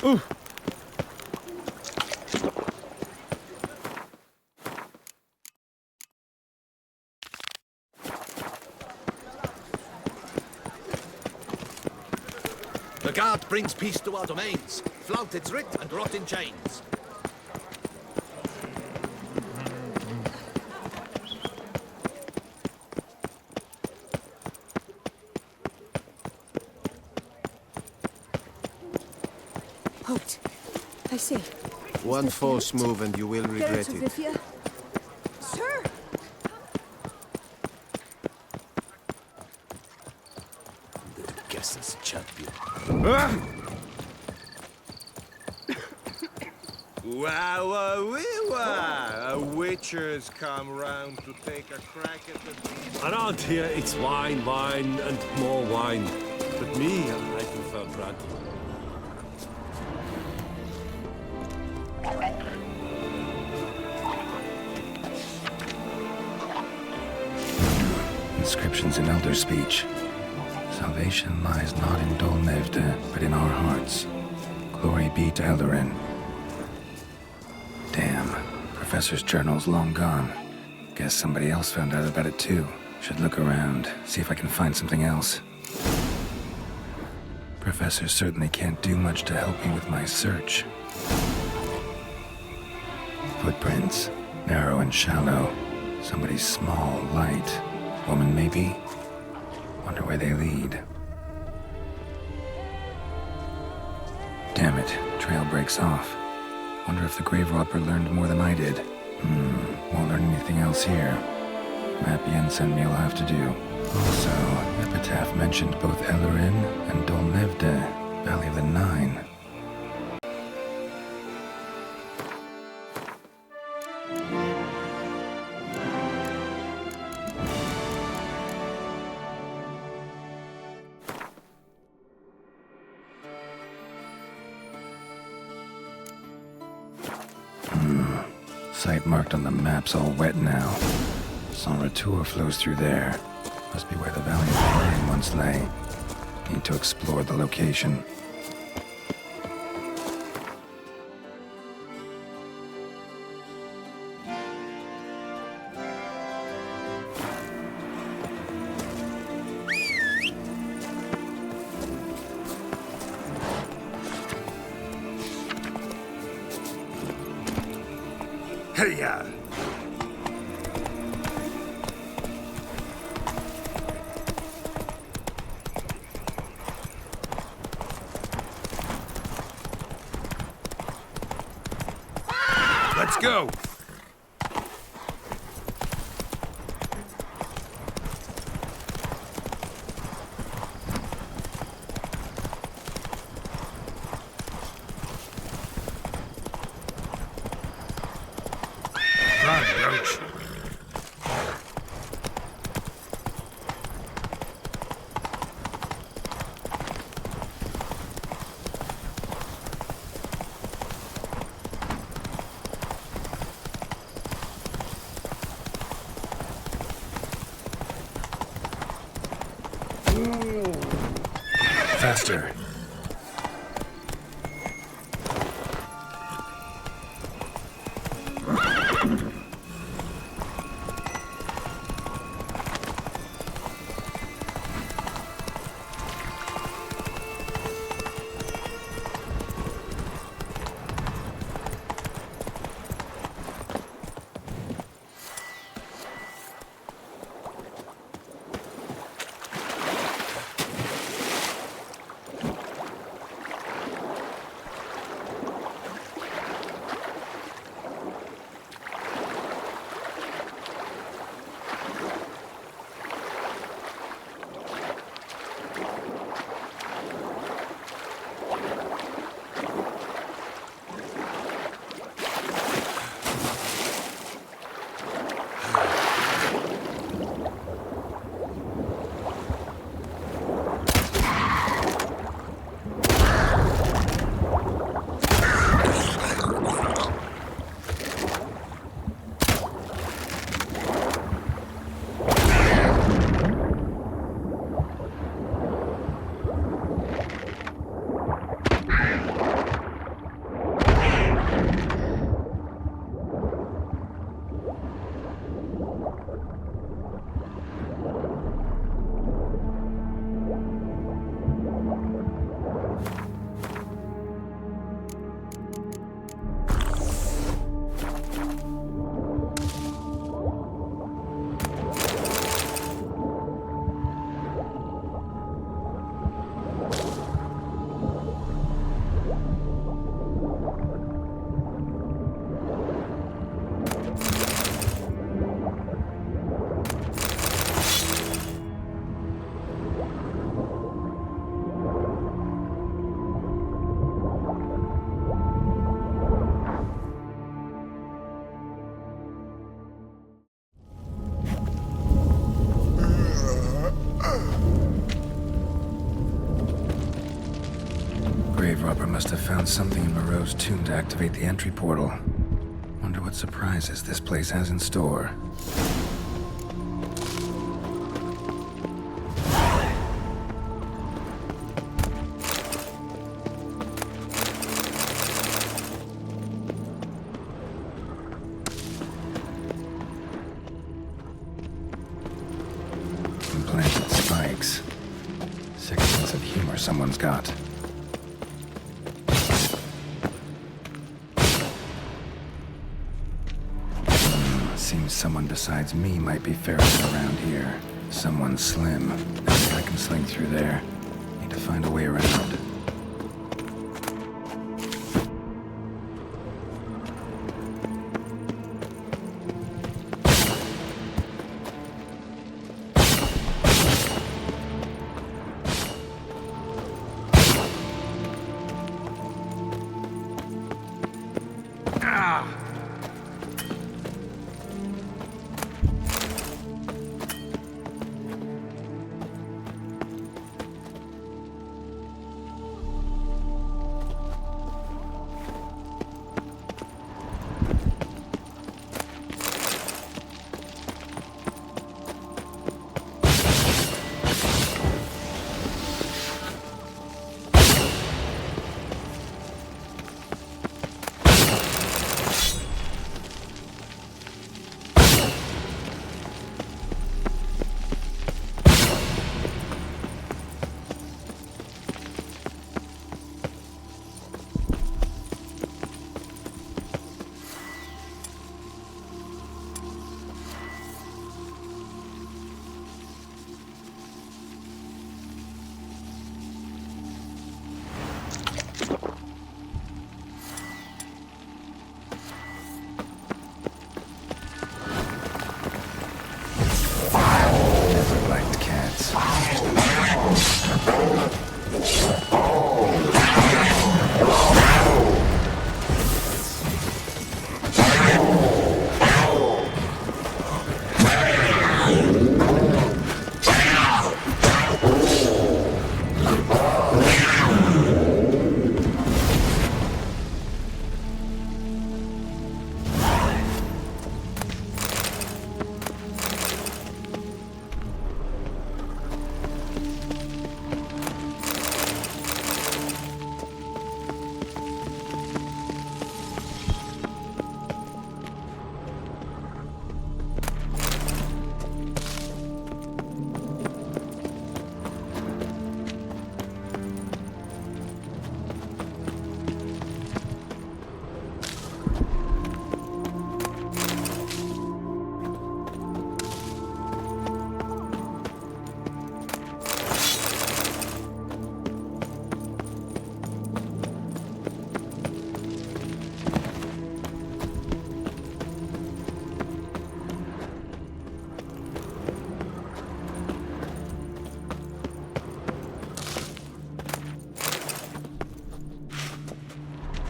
Ooh. The guard brings peace to our domains. Flout its writ and rot in chains. Halt. I say. One false move and you will regret it. Sir! Guess it's champion. Witchers come round to take a crack at the... Around here, it's wine, wine, and more wine. But me, I prefer brandy. Inscriptions in Elder speech. Salvation lies not in Dolnevde, but in our hearts. Glory be to Eldarin. Damn. Professor's journal's long gone. Guess somebody else found out about it too. Should look around, see if I can find something else. Professor certainly can't do much to help me with my search. Footprints. Narrow and shallow. Somebody's small, light. Woman, maybe? Wonder where they lead. Damn it, trail breaks off. Wonder if the grave robber learned more than I did. Won't learn anything else here. Map Jensen me'll have to do. Also, Epitaph mentioned both Eldarin and Dolnevde, Valley of the Nine. Site marked on the map's all wet now. San Retour flows through there. Must be where the Valley of the Nine once lay. Need to explore the location. Hey-ya! Let's go! Run, Roach. Faster. grave robber must have found something in Moreau's tomb to activate the entry portal. Wonder what surprises this place has in store. Implanted spikes. Sick sense of humor someone's got. Seems someone besides me might be ferreting around here. Someone slim. I think I can sling through there. Need to find a way around. Never liked cats.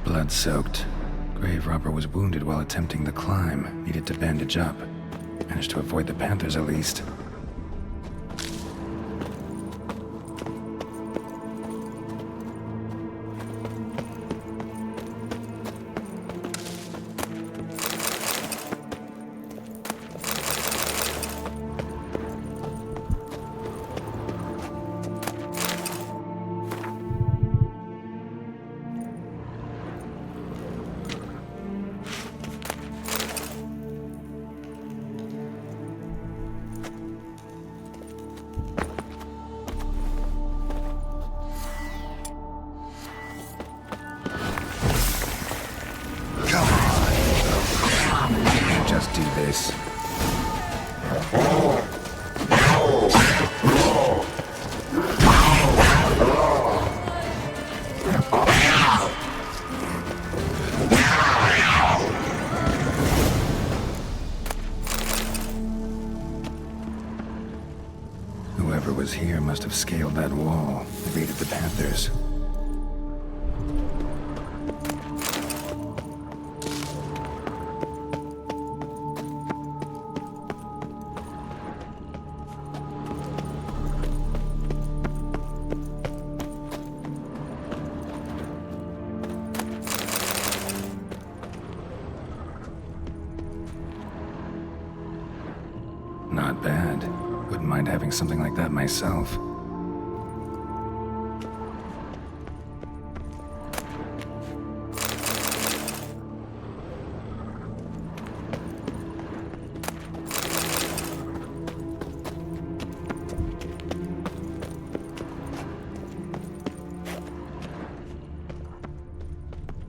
Blood-soaked. Grave robber was wounded while attempting the climb. Needed to bandage up. Managed to avoid the panthers at least. Just do this. Whoever was here must have scaled that wall, evaded the panthers. Not bad. Wouldn't mind having something like that myself.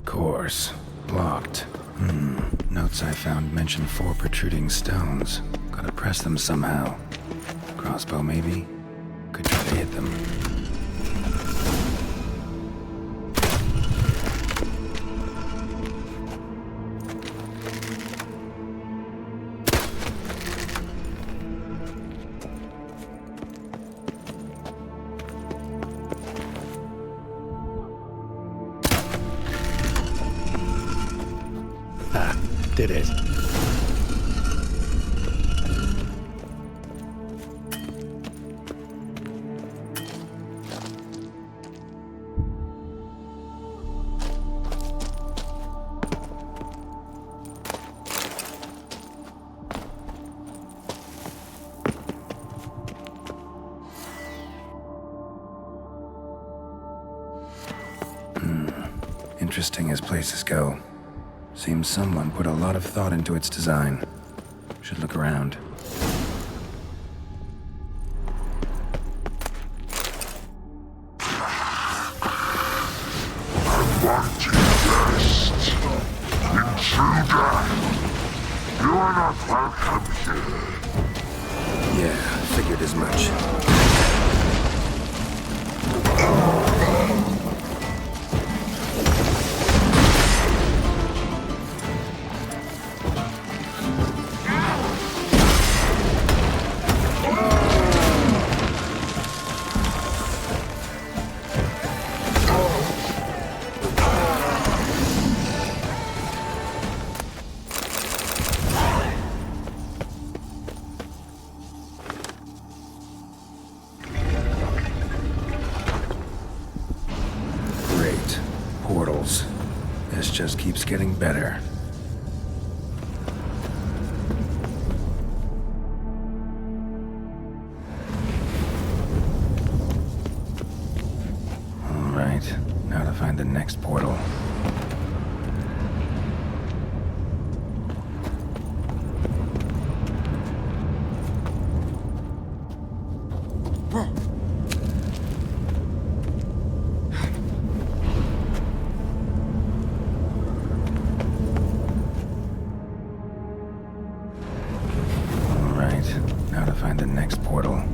Course. Blocked. Notes I found mention 4 protruding stones. Gotta press them somehow. Crossbow, maybe? Could try to hit them. Did it. Interesting as places go. Seems someone put a lot of thought into its design. Should look around. You are not welcome here. Yeah, figured as much. Portals. This just keeps getting better. All right, now to find the next portal. Now to find the next portal.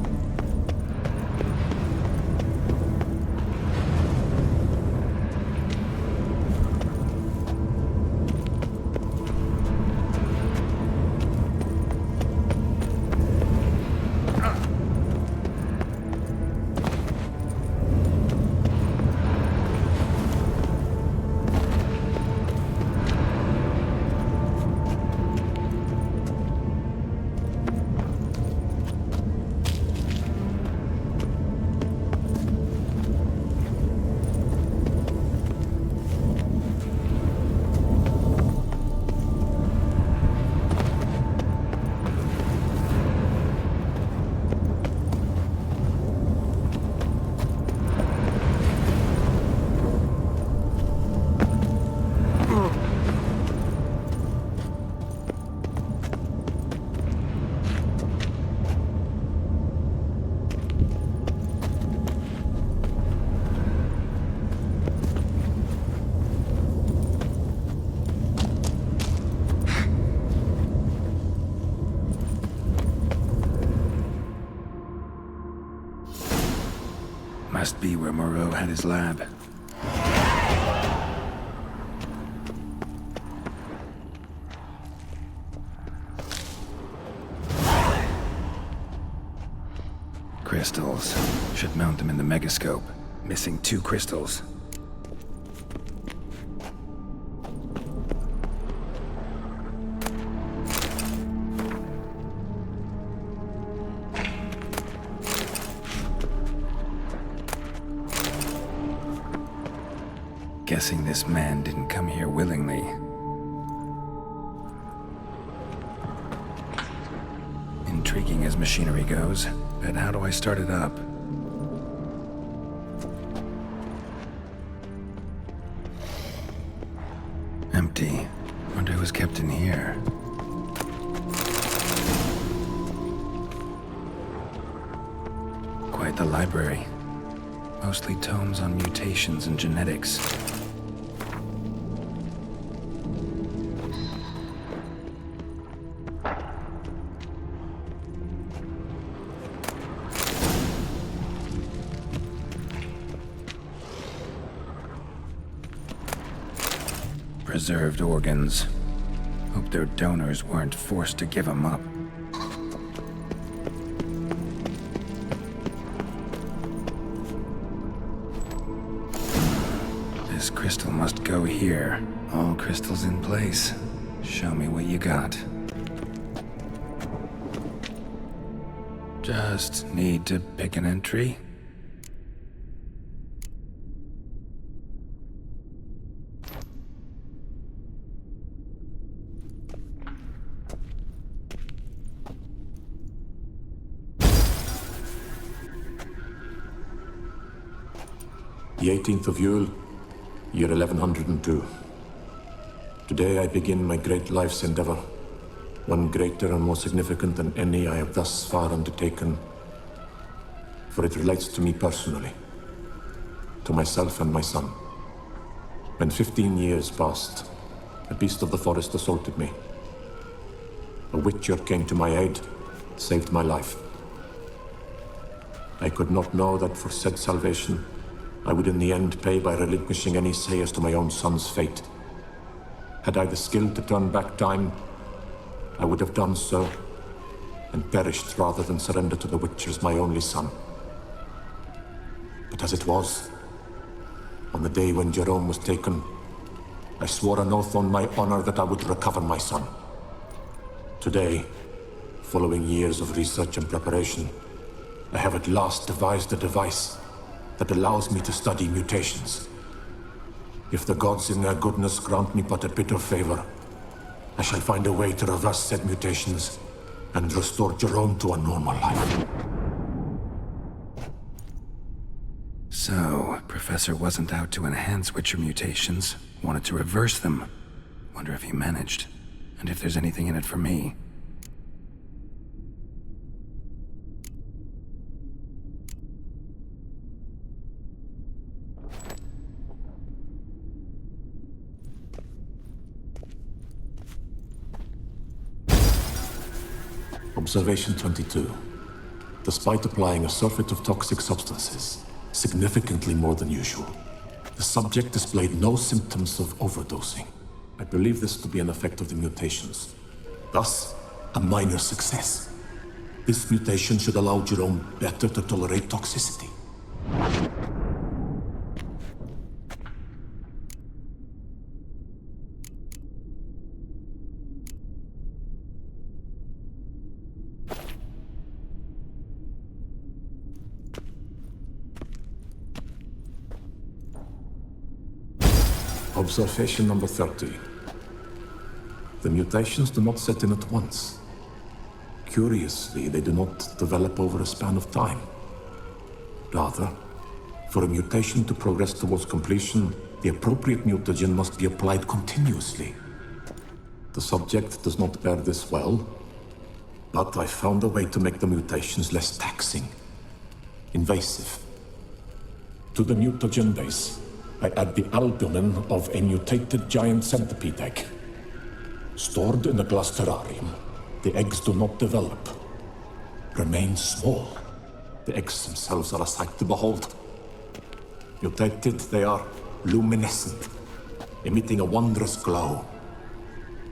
Must be where Moreau had his lab. Crystals. Should mount them in the megascope. Missing 2 crystals. Guessing this man didn't come here willingly. Intriguing working as machinery goes, but how do I start it up? Empty. Wonder who's kept in here. Quite the library. Mostly tomes on mutations and genetics. Preserved organs. Hope their donors weren't forced to give them up. This crystal must go here. All crystals in place. Show me what you got. Just need to pick an entry. The 18th of Yule, year 1102. Today I begin my great life's endeavor, one greater and more significant than any I have thus far undertaken, for it relates to me personally, to myself and my son. When 15 years passed, a beast of the forest assaulted me. A witcher came to my aid, saved my life. I could not know that for said salvation, I would in the end pay by relinquishing any say as to my own son's fate. Had I the skill to turn back time, I would have done so, and perished rather than surrender to the Witchers my only son. But as it was, on the day when Jerome was taken, I swore an oath on my honor that I would recover my son. Today, following years of research and preparation, I have at last devised a device that allows me to study mutations. If the gods in their goodness grant me but a bit of favor, I shall find a way to reverse said mutations and restore Jerome to a normal life. So, Professor wasn't out to enhance Witcher mutations, wanted to reverse them. Wonder if he managed, and if there's anything in it for me. Observation 22. Despite applying a surfeit of toxic substances, significantly more than usual, the subject displayed no symptoms of overdosing. I believe this to be an effect of the mutations. Thus, a minor success. This mutation should allow Jerome better to tolerate toxicity. Observation number 30. The mutations do not set in at once. Curiously, they do not develop over a span of time. Rather, for a mutation to progress towards completion, the appropriate mutagen must be applied continuously. The subject does not bear this well, but I found a way to make the mutations less taxing, invasive. To the mutagen base, I add the albumin of a mutated giant centipede egg. Stored in a glass terrarium, the eggs do not develop, remain small. The eggs themselves are a sight to behold. Mutated, they are luminescent, emitting a wondrous glow.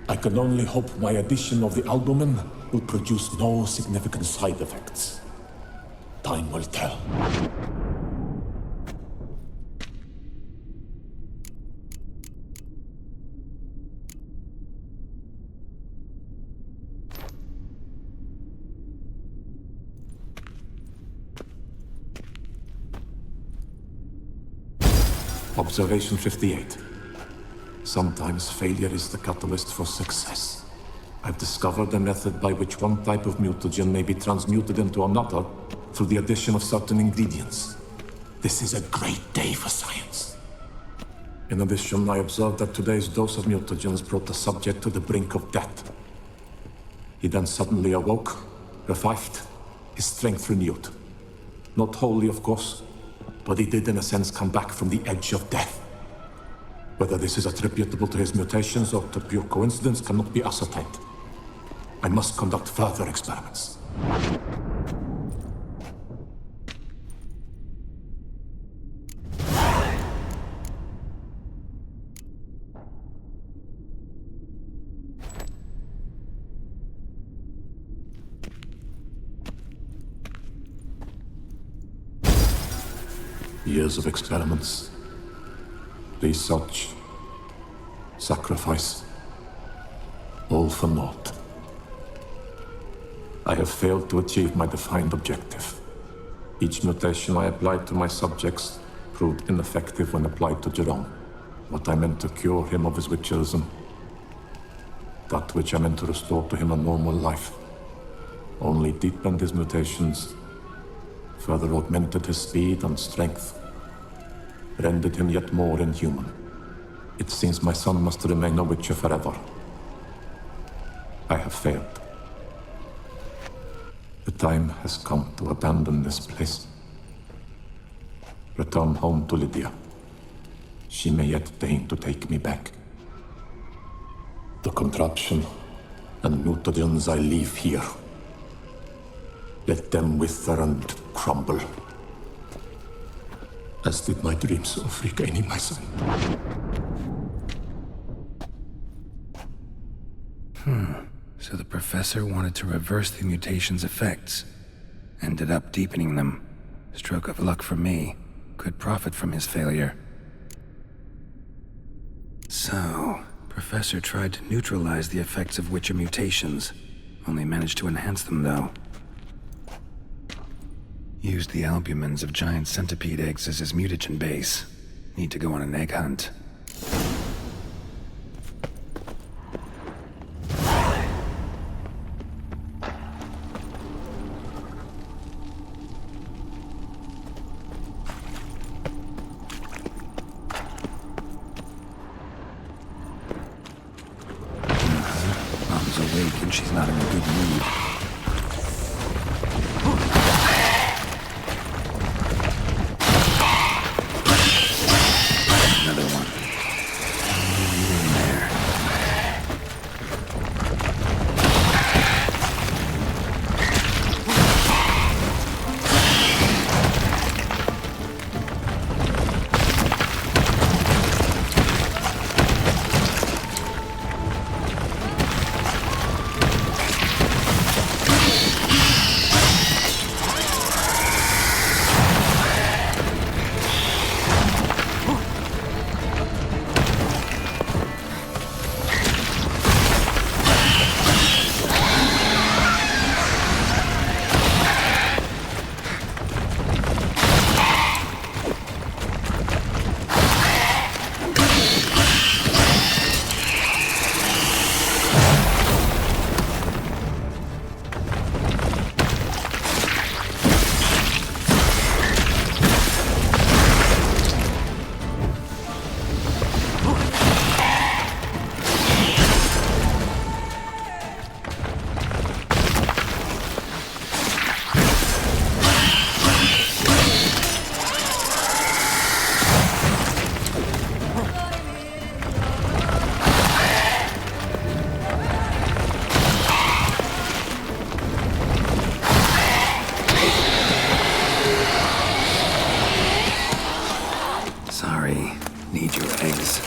I can only hope my addition of the albumin will produce no significant side effects. Time will tell. Observation 58. Sometimes failure is the catalyst for success. I've discovered a method by which one type of mutagen may be transmuted into another through the addition of certain ingredients. This is a great day for science. In addition, I observed that today's dose of mutagens brought the subject to the brink of death. He then suddenly awoke, revived, his strength renewed. Not wholly, of course, but he did in a sense come back from the edge of death. Whether this is attributable to his mutations or to pure coincidence cannot be ascertained. I must conduct further experiments. Years of experiments, research, sacrifice, all for naught. I have failed to achieve my defined objective. Each mutation I applied to my subjects proved ineffective when applied to Jerome. What I meant to cure him of his witcherism, that which I meant to restore to him a normal life, only deepened his mutations, further augmented his speed and strength, rendered him yet more inhuman. It seems my son must remain a witcher forever. I have failed. The time has come to abandon this place. Return home to Lydia. She may yet deign to take me back. The contraption and mutagens I leave here. Let them wither and crumble, as did my dreams of regaining my son. So the professor wanted to reverse the mutation's effects. Ended up deepening them. Stroke of luck for me. Could profit from his failure. So, Professor tried to neutralize the effects of witcher mutations. Only managed to enhance them, though. Used the albumins of giant centipede eggs as his mutagen base. Need to go on an egg hunt. Mom's awake and she's not in a good mood. Need your eggs.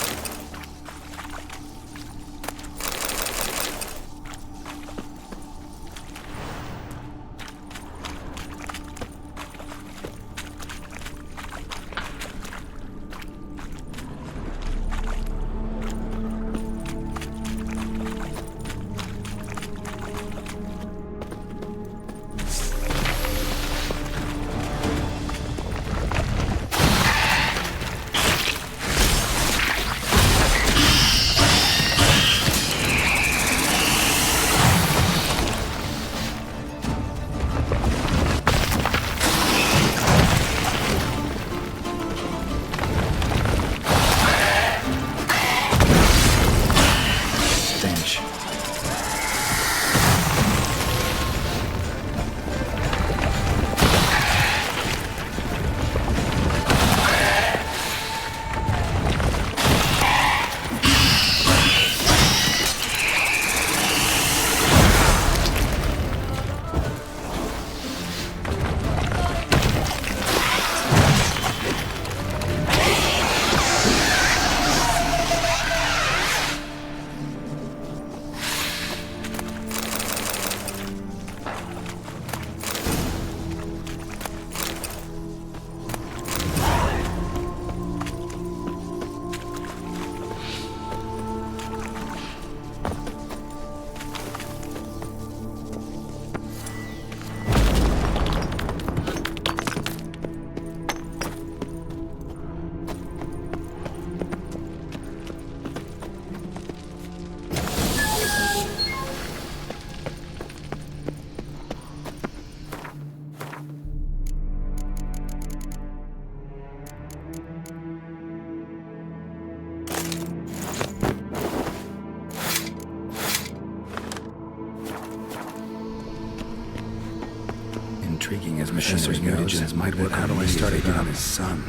Intriguing as machinery mutagens might work. How do I start again on his son?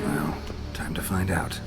Well, time to find out.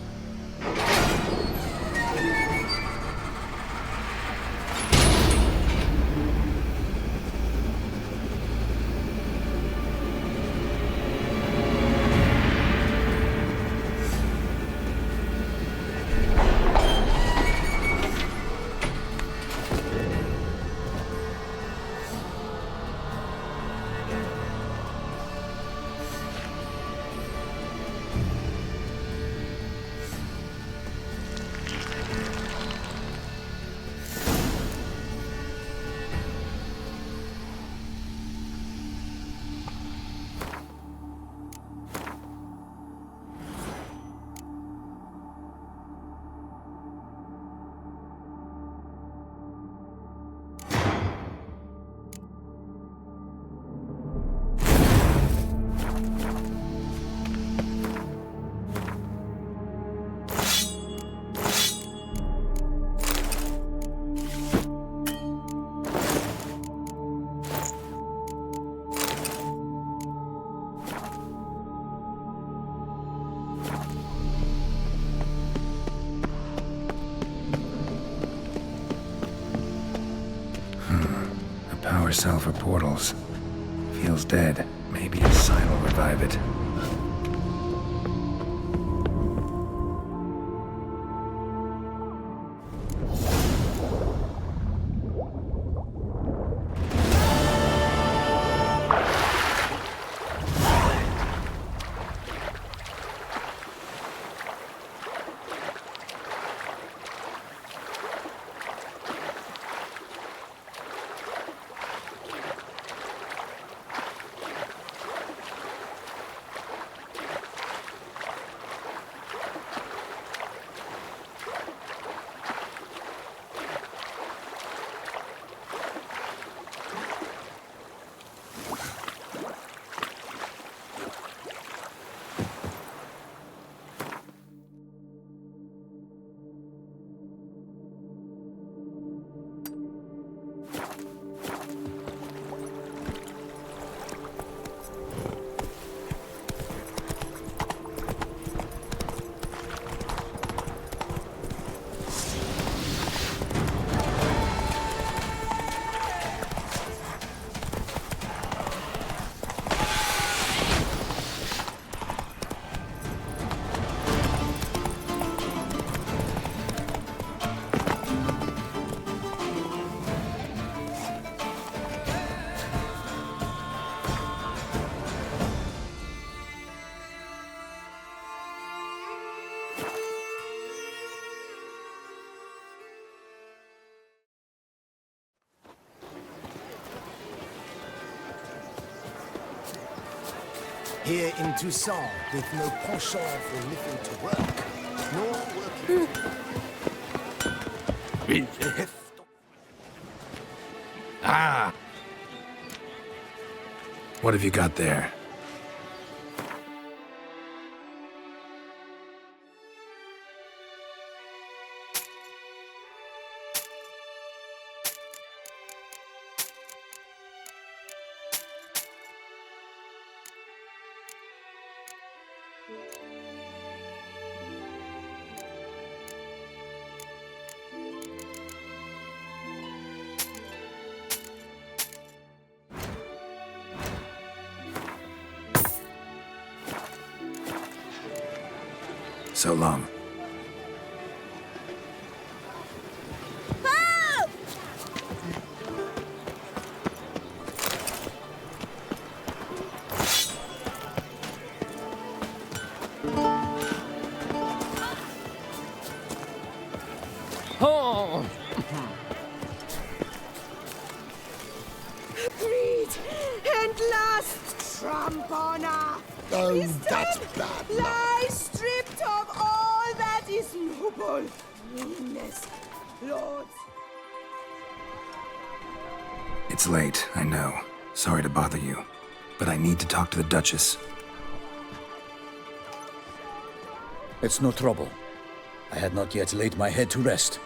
Power cell for portals. Feels dead. Maybe a sign will revive it. Here in Toussaint, with no penchant for living to work, nor working to... Ah! What have you got there? So long. Oh! Greed and lust, Trampona! Oh, that's bad. Lie stripped of all that is noble, meanness, lords. It's late, I know. Sorry to bother you. But I need to talk to the Duchess. It's no trouble. I had not yet laid my head to rest.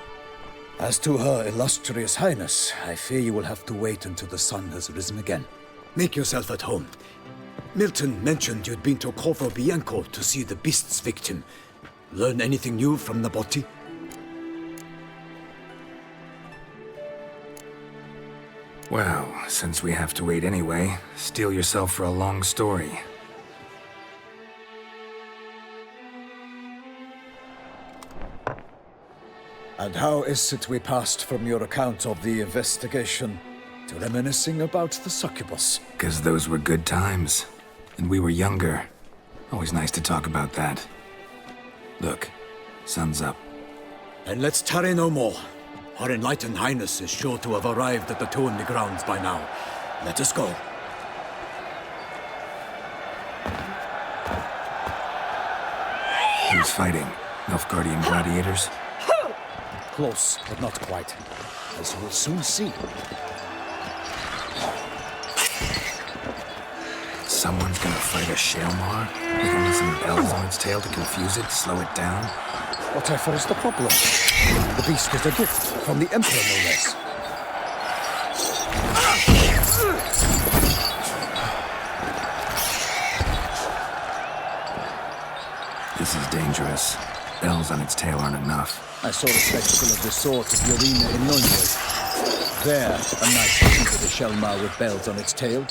As to her illustrious highness, I fear you will have to wait until the sun has risen again. Make yourself at home. Milton mentioned you'd been to Corvo Bianco to see the beast's victim. Learn anything new from the body? Well, since we have to wait anyway, steel yourself for a long story. And how is it we passed from your account of the investigation to reminiscing about the succubus? 'Cause those were good times. And we were younger. Always nice to talk about that. Look, sun's up. And let's tarry no more. Her Enlightened Highness is sure to have arrived at the Tonny grounds by now. Let us go. Who's fighting? Nilfgaardian gladiators? Close, but not quite. As you will soon see. Someone's gonna fight a Shalmar? With only some bells on its tail to confuse it, slow it down? Whatever is the problem? The beast is a gift from the Emperor, no less. This is dangerous. Bells on its tail aren't enough. I saw a spectacle of the sort at the arena in Nuremberg. There, a knight defeated a Shalmar with bells on its tail.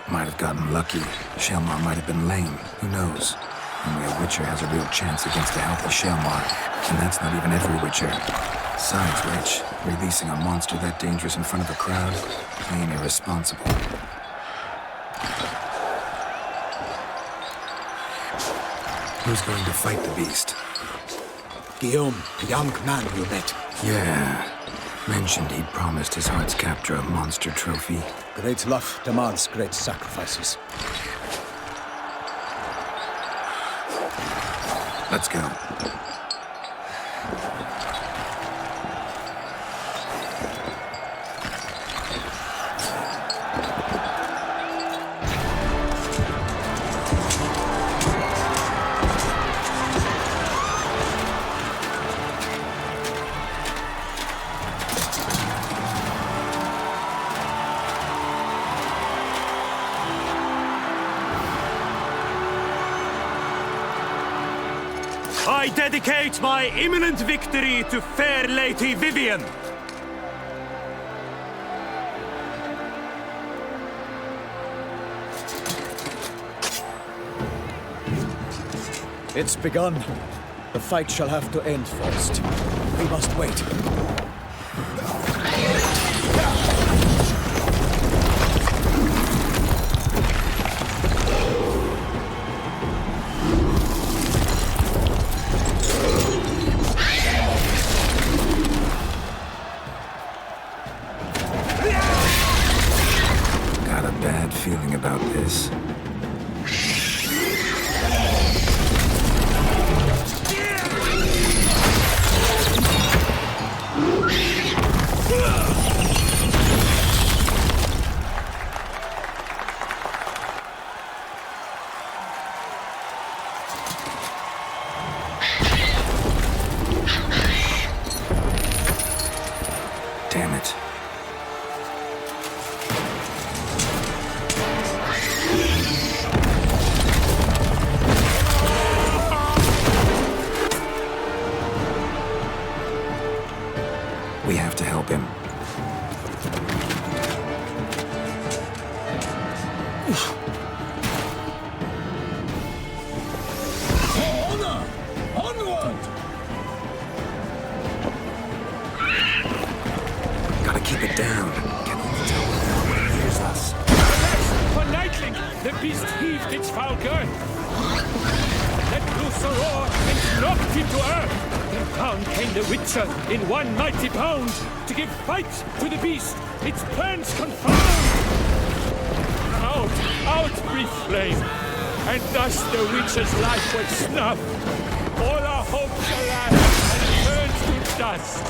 Might have gotten lucky. Shalmar might have been lame. Who knows? Only a Witcher has a real chance against a healthy Shalmar. And that's not even every Witcher. Besides which, releasing a monster that dangerous in front of a crowd, plain irresponsible. Who's going to fight the beast? Guillaume, the young man you met. Yeah. Mentioned he'd promised his heart's capture a monster trophy. Great love demands great sacrifices. Let's go. I dedicate my imminent victory to fair Lady Vivian. It's begun. The fight shall have to end first. We must wait. Got a bad feeling about this. Damn it. We have to help him. Gotta keep it down. Can't even tell when no one hears us. For Nightling, the beast heaved its foul girth. Let loose a roar and knocked him to earth. Then down came the Witcher in one mighty bound to give fight to the beast, its plans confound. Out breathed flame, and thus the Witcher's life was snuffed. All our hopes alas and turned to dust.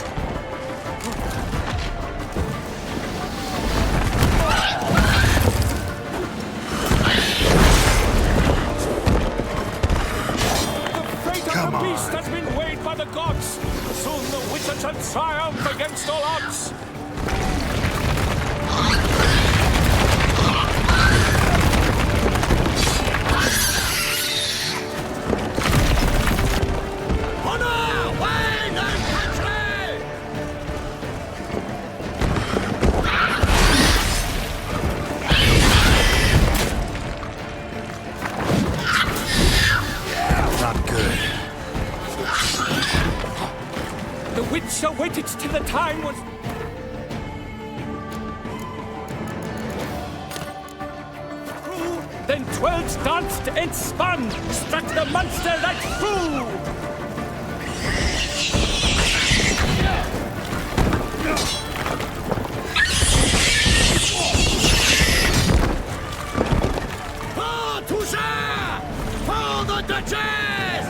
The beast has been weighed by the gods. Soon the Witcher shall triumph against all odds. The Witcher waited till the time was... Then 12 danced and spun, struck the monster like foo! For Toussaint! For the Duchess!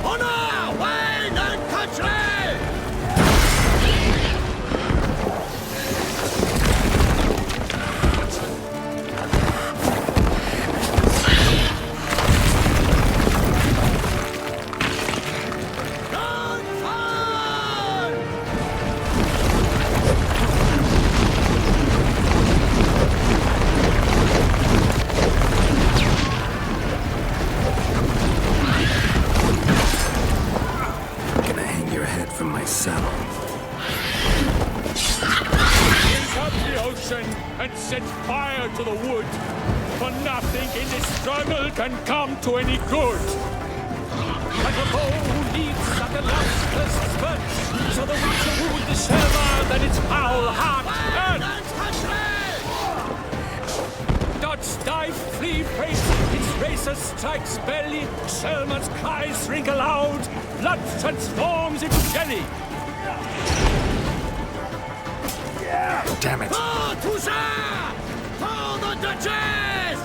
Honor, wine, and country! Don't fall! Gonna hang your head from my saddle. Drink up the ocean and set fire to the wood, for nothing in this struggle can come to any good. Like a bow leads at the last first spurt, so the Witcher wound the Selma, then its foul heart hurt. Dodge, dive, flee, face, its racer strikes belly, Selma's cries ring aloud, blood transforms into jelly. Damn it. For Toussaint! For the Duchess!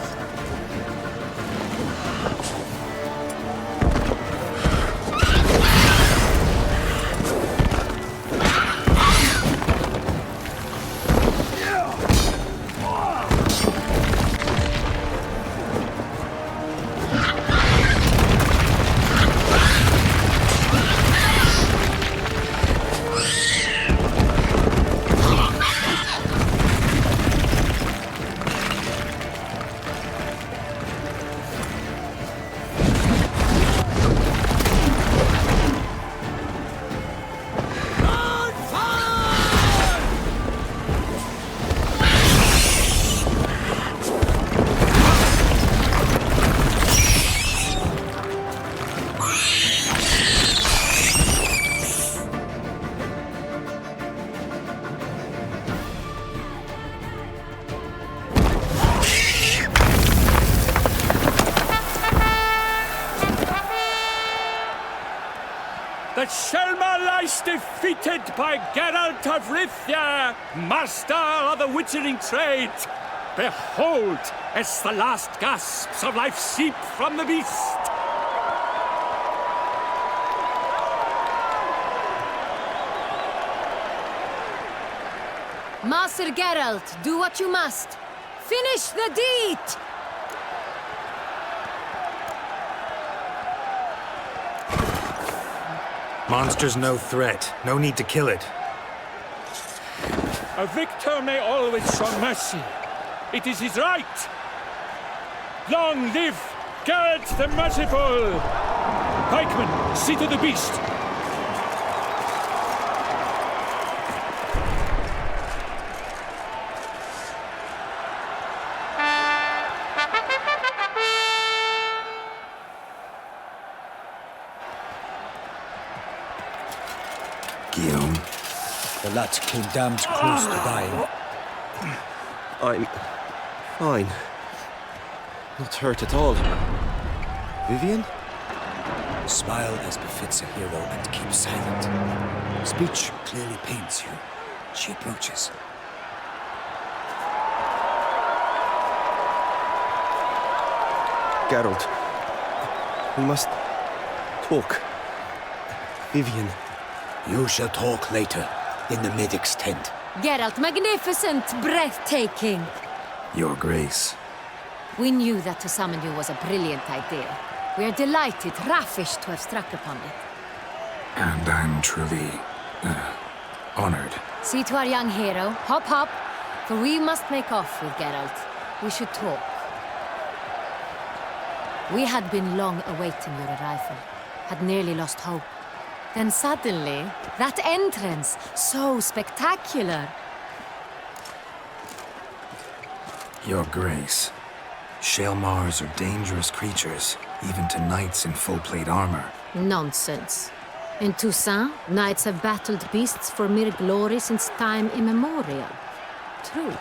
The Selma lies defeated by Geralt of Rivia, master of the witchering trade. Behold, as the last gasps of life seep from the beast. Master Geralt, do what you must. Finish the deed! Monster's no threat. No need to kill it. A victor may always show mercy. It is his right. Long live Geralt the Merciful! Pikeman, see to the beast. Guillaume. The lad came damned close to dying. I'm fine. Not hurt at all. Vivian? Smile as befits a hero and keep silent. Speech clearly pains you. She approaches. Geralt. We must talk. Vivian. You shall talk later, in the medic's tent. Geralt, magnificent, breathtaking. Your Grace. We knew that to summon you was a brilliant idea. We are delighted, ravished to have struck upon it. And I'm truly, honored. See to our young hero. Hop, hop. For we must make off with Geralt. We should talk. We had been long awaiting your arrival. Had nearly lost hope. Then suddenly, that entrance, so spectacular. Your Grace. Shaelmars are dangerous creatures, even to knights in full-plate armor. Nonsense. In Toussaint, knights have battled beasts for mere glory since time immemorial. True.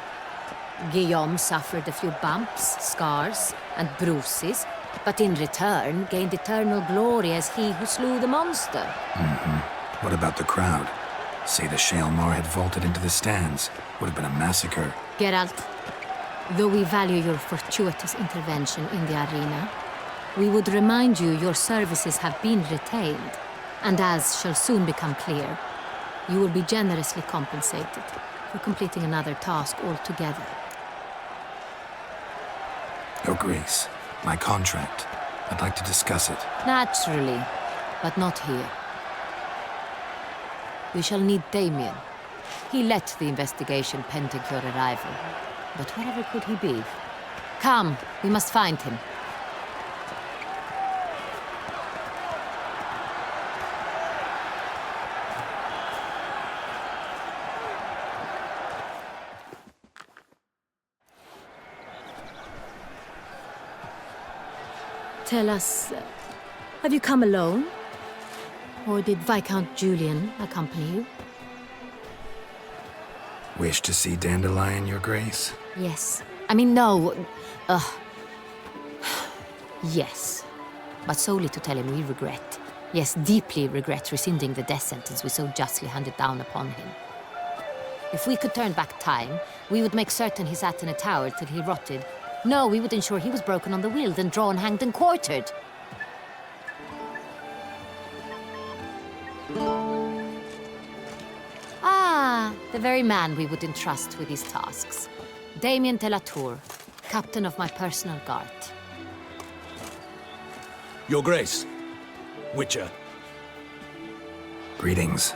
Guillaume suffered a few bumps, scars, and bruises, but in return gained eternal glory as he who slew the monster. What about the crowd? Say the Shaelmar had vaulted into the stands. Would have been a massacre. Geralt, though we value your fortuitous intervention in the arena, we would remind you your services have been retained, and as shall soon become clear, you will be generously compensated for completing another task altogether. Your Grace, my contract. I'd like to discuss it. Naturally, but not here. We shall need Damien. He led the investigation pending your arrival. But wherever could he be? Come, we must find him. Tell us, have you come alone? Or did Viscount Julian accompany you? Wish to see Dandelion, Your Grace? Yes. I mean, no. Yes. But solely to tell him we regret. Yes, deeply regret rescinding the death sentence we so justly handed down upon him. If we could turn back time, we would make certain he sat in a tower till he rotted. No, we would ensure he was broken on the wheel, then drawn, hanged, and quartered. Ah, the very man we would entrust with these tasks. Damien de la Tour, captain of my personal guard. Your Grace. Witcher. Greetings.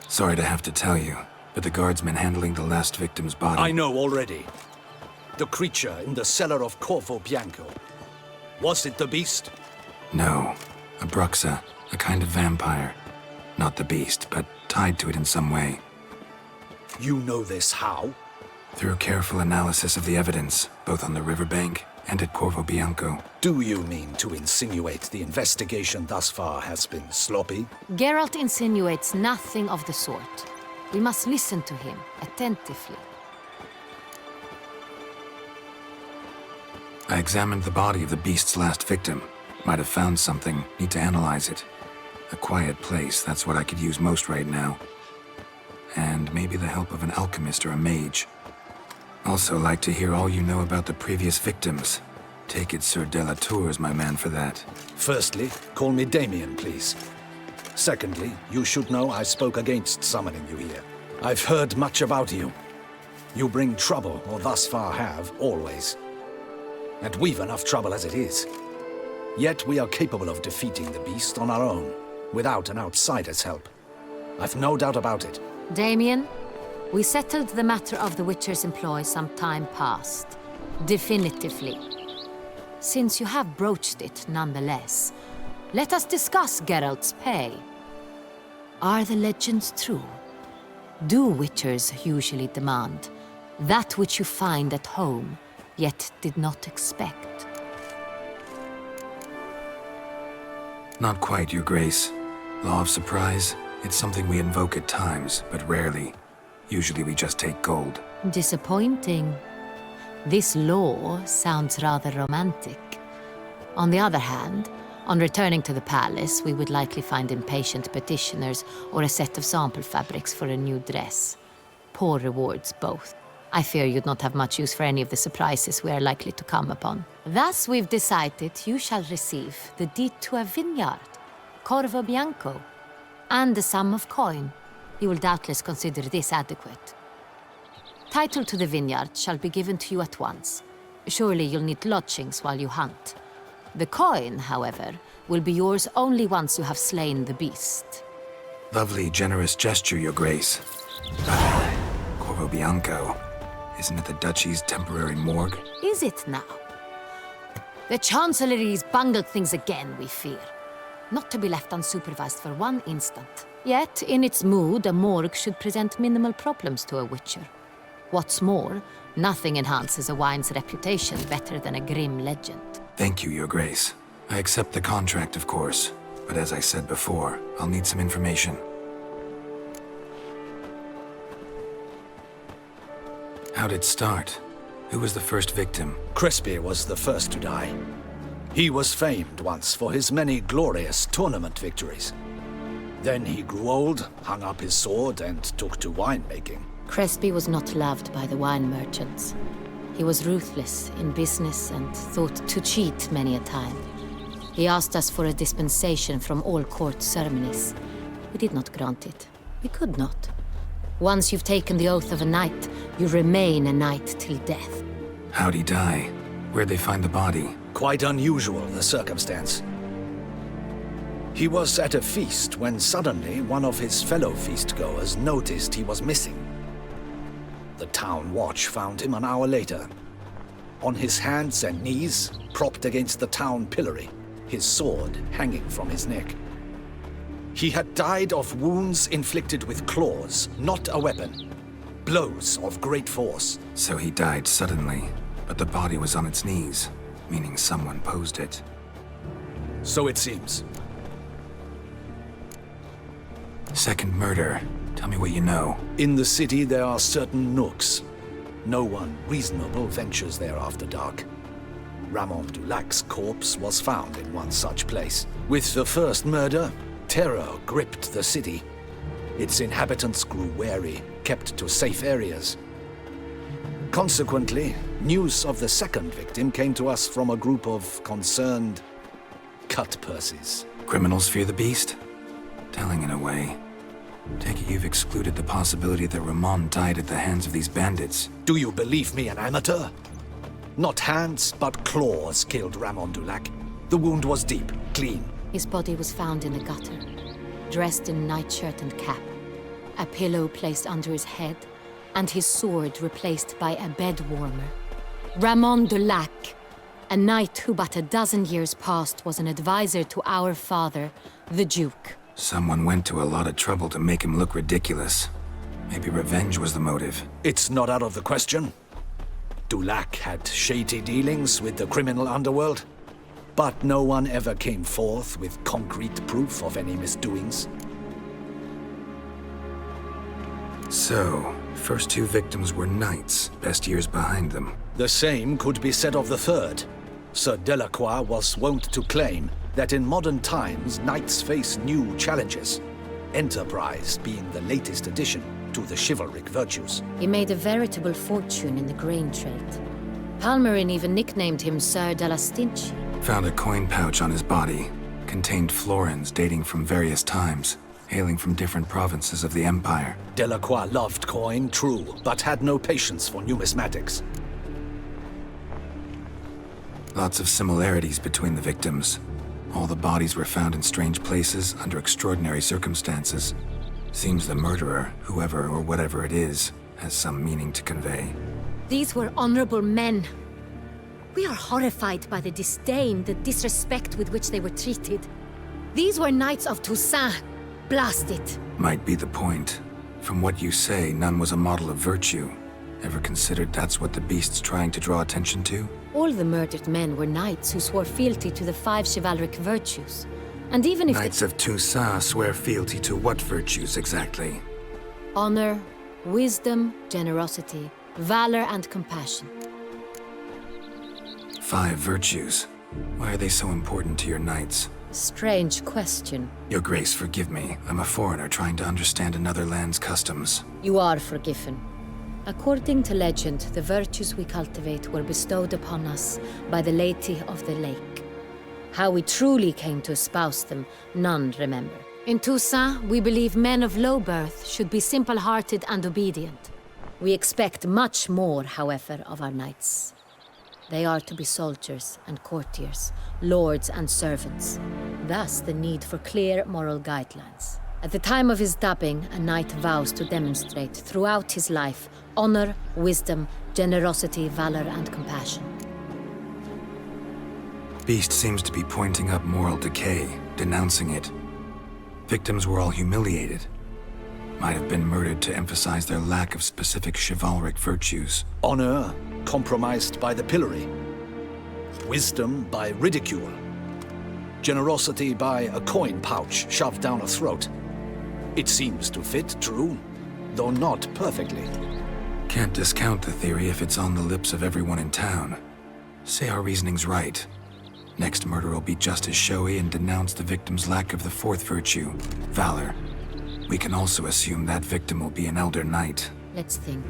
Sorry to have to tell you, but the guardsman handling the last victim's body... I know already. The creature in the cellar of Corvo Bianco. Was it the beast? No. A Bruxa, a kind of vampire. Not the beast, but tied to it in some way. You know this how? Through careful analysis of the evidence, both on the riverbank and at Corvo Bianco. Do you mean to insinuate the investigation thus far has been sloppy? Geralt insinuates nothing of the sort. We must listen to him attentively. I examined the body of the beast's last victim. Might have found something. Need to analyze it. A quiet place, that's what I could use most right now. And maybe the help of an alchemist or a mage. Also like to hear all you know about the previous victims. Take it Sir de la Tour is my man for that. Firstly, call me Damien, please. Secondly, you should know I spoke against summoning you here. I've heard much about you. You bring trouble, or thus far have, always. And we've enough trouble as it is. Yet we are capable of defeating the beast on our own, without an outsider's help. I've no doubt about it. Damien, we settled the matter of the Witcher's employ some time past. Definitively. Since you have broached it nonetheless, let us discuss Geralt's pay. Are the legends true? Do Witchers usually demand that which you find at home, yet did not expect? Not quite, Your Grace. Law of surprise, it's something we invoke at times, but rarely. Usually we just take gold. Disappointing. This law sounds rather romantic. On the other hand, on returning to the palace, we would likely find impatient petitioners or a set of sample fabrics for a new dress. Poor rewards, both. I fear you'd not have much use for any of the surprises we are likely to come upon. Thus, we've decided you shall receive the deed to a vineyard, Corvo Bianco, and the sum of coin. You will doubtless consider this adequate. Title to the vineyard shall be given to you at once. Surely you'll need lodgings while you hunt. The coin, however, will be yours only once you have slain the beast. Lovely, generous gesture, Your Grace. Corvo Bianco. Isn't it the Duchy's temporary morgue? Is it now? The Chancellery's bungled things again, we fear. Not to be left unsupervised for one instant. Yet, in its mood, a morgue should present minimal problems to a witcher. What's more, nothing enhances a wine's reputation better than a grim legend. Thank you, Your Grace. I accept the contract, of course. But as I said before, I'll need some information. How'd it start? Who was the first victim? Crespi was the first to die. He was famed once for his many glorious tournament victories. Then he grew old, hung up his sword, and took to winemaking. Crespi was not loved by the wine merchants. He was ruthless in business and thought to cheat many a time. He asked us for a dispensation from all court ceremonies. We did not grant it. We could not. Once you've taken the oath of a knight, you remain a knight till death. How'd he die? Where'd they find the body? Quite unusual, the circumstance. He was at a feast when suddenly one of his fellow feastgoers noticed he was missing. The town watch found him an hour later, on his hands and knees, propped against the town pillory, his sword hanging from his neck. He had died of wounds inflicted with claws, not a weapon. Blows of great force. So he died suddenly, but the body was on its knees, meaning someone posed it. So it seems. Second murder. Tell me what you know. In the city there are certain nooks. No one reasonable ventures there after dark. Ramon Dulac's corpse was found in one such place. With the first murder, terror gripped the city. Its inhabitants grew wary, kept to safe areas. Consequently, news of the second victim came to us from a group of concerned cut-purses. Criminals fear the beast? Telling in a way. Take it you've excluded the possibility that Ramon died at the hands of these bandits. Do you believe me an amateur? Not hands, but claws killed Ramon Dulac. The wound was deep, clean. His body was found in the gutter, dressed in nightshirt and cap, a pillow placed under his head, and his sword replaced by a bed warmer. Ramon Dulac, a knight who but a dozen years past was an advisor to our father, the Duke. Someone went to a lot of trouble to make him look ridiculous. Maybe revenge was the motive. It's not out of the question. Dulac had shady dealings with the criminal underworld, but no one ever came forth with concrete proof of any misdoings. So, first two victims were knights, best years behind them. The same could be said of the third. Sir Delacroix was wont to claim that in modern times, knights face new challenges, enterprise being the latest addition to the chivalric virtues. He made a veritable fortune in the grain trade. Palmerin even nicknamed him Sir de la Stinchi. Found a coin pouch on his body. Contained florins dating from various times, hailing from different provinces of the Empire. Delacroix loved coin, true, but had no patience for numismatics. Lots of similarities between the victims. All the bodies were found in strange places under extraordinary circumstances. Seems the murderer, whoever or whatever it is, has some meaning to convey. These were honorable men. We are horrified by the disdain, the disrespect with which they were treated. These were knights of Toussaint. Blast it. Might be the point. From what you say, none was a model of virtue. Ever considered that's what the beast's trying to draw attention to? All the murdered men were knights who swore fealty to the 5 chivalric virtues. And even if Knights of Toussaint swear fealty to what virtues exactly? honor, wisdom, generosity, valor, and compassion. 5 virtues. Why are they so important to your knights? Strange question. Your Grace, forgive me. I'm a foreigner trying to understand another land's customs. You are forgiven. According to legend, the virtues we cultivate were bestowed upon us by the Lady of the Lake. How we truly came to espouse them, none remember. In Toussaint, we believe men of low birth should be simple-hearted and obedient. We expect much more, however, of our knights. They are to be soldiers and courtiers, lords and servants. Thus, the need for clear moral guidelines. At the time of his dubbing, a knight vows to demonstrate throughout his life honor, wisdom, generosity, valor, and compassion. Beast seems to be pointing up moral decay, denouncing it. Victims were all humiliated. Might have been murdered to emphasize their lack of specific chivalric virtues. Honor compromised by the pillory. Wisdom by ridicule. Generosity by a coin pouch shoved down a throat. It seems to fit, true, though not perfectly. Can't discount the theory if it's on the lips of everyone in town. Say our reasoning's right. Next murder will be just as showy and denounce the victim's lack of the fourth virtue, valor. We can also assume that victim will be an elder knight. Let's think.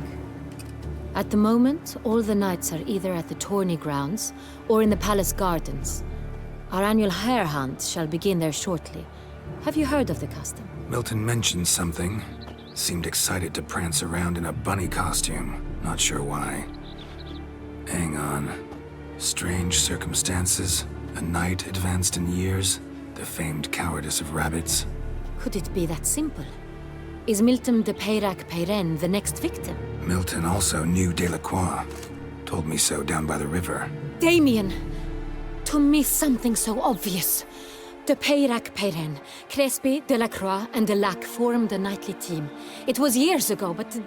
At the moment, all the knights are either at the tourney grounds or in the palace gardens. Our annual hare hunt shall begin there shortly. Have you heard of the custom? Milton mentioned something. Seemed excited to prance around in a bunny costume. Not sure why. Hang on. Strange circumstances. A knight advanced in years. The famed cowardice of rabbits. Could it be that simple? Is Milton de Peyrac-Peyren the next victim? Milton also knew Delacroix. Told me so down by the river. Damien! To miss something so obvious. De Peyrac-Peyren, Crespi, Delacroix, and Delac formed a knightly team. It was years ago, but...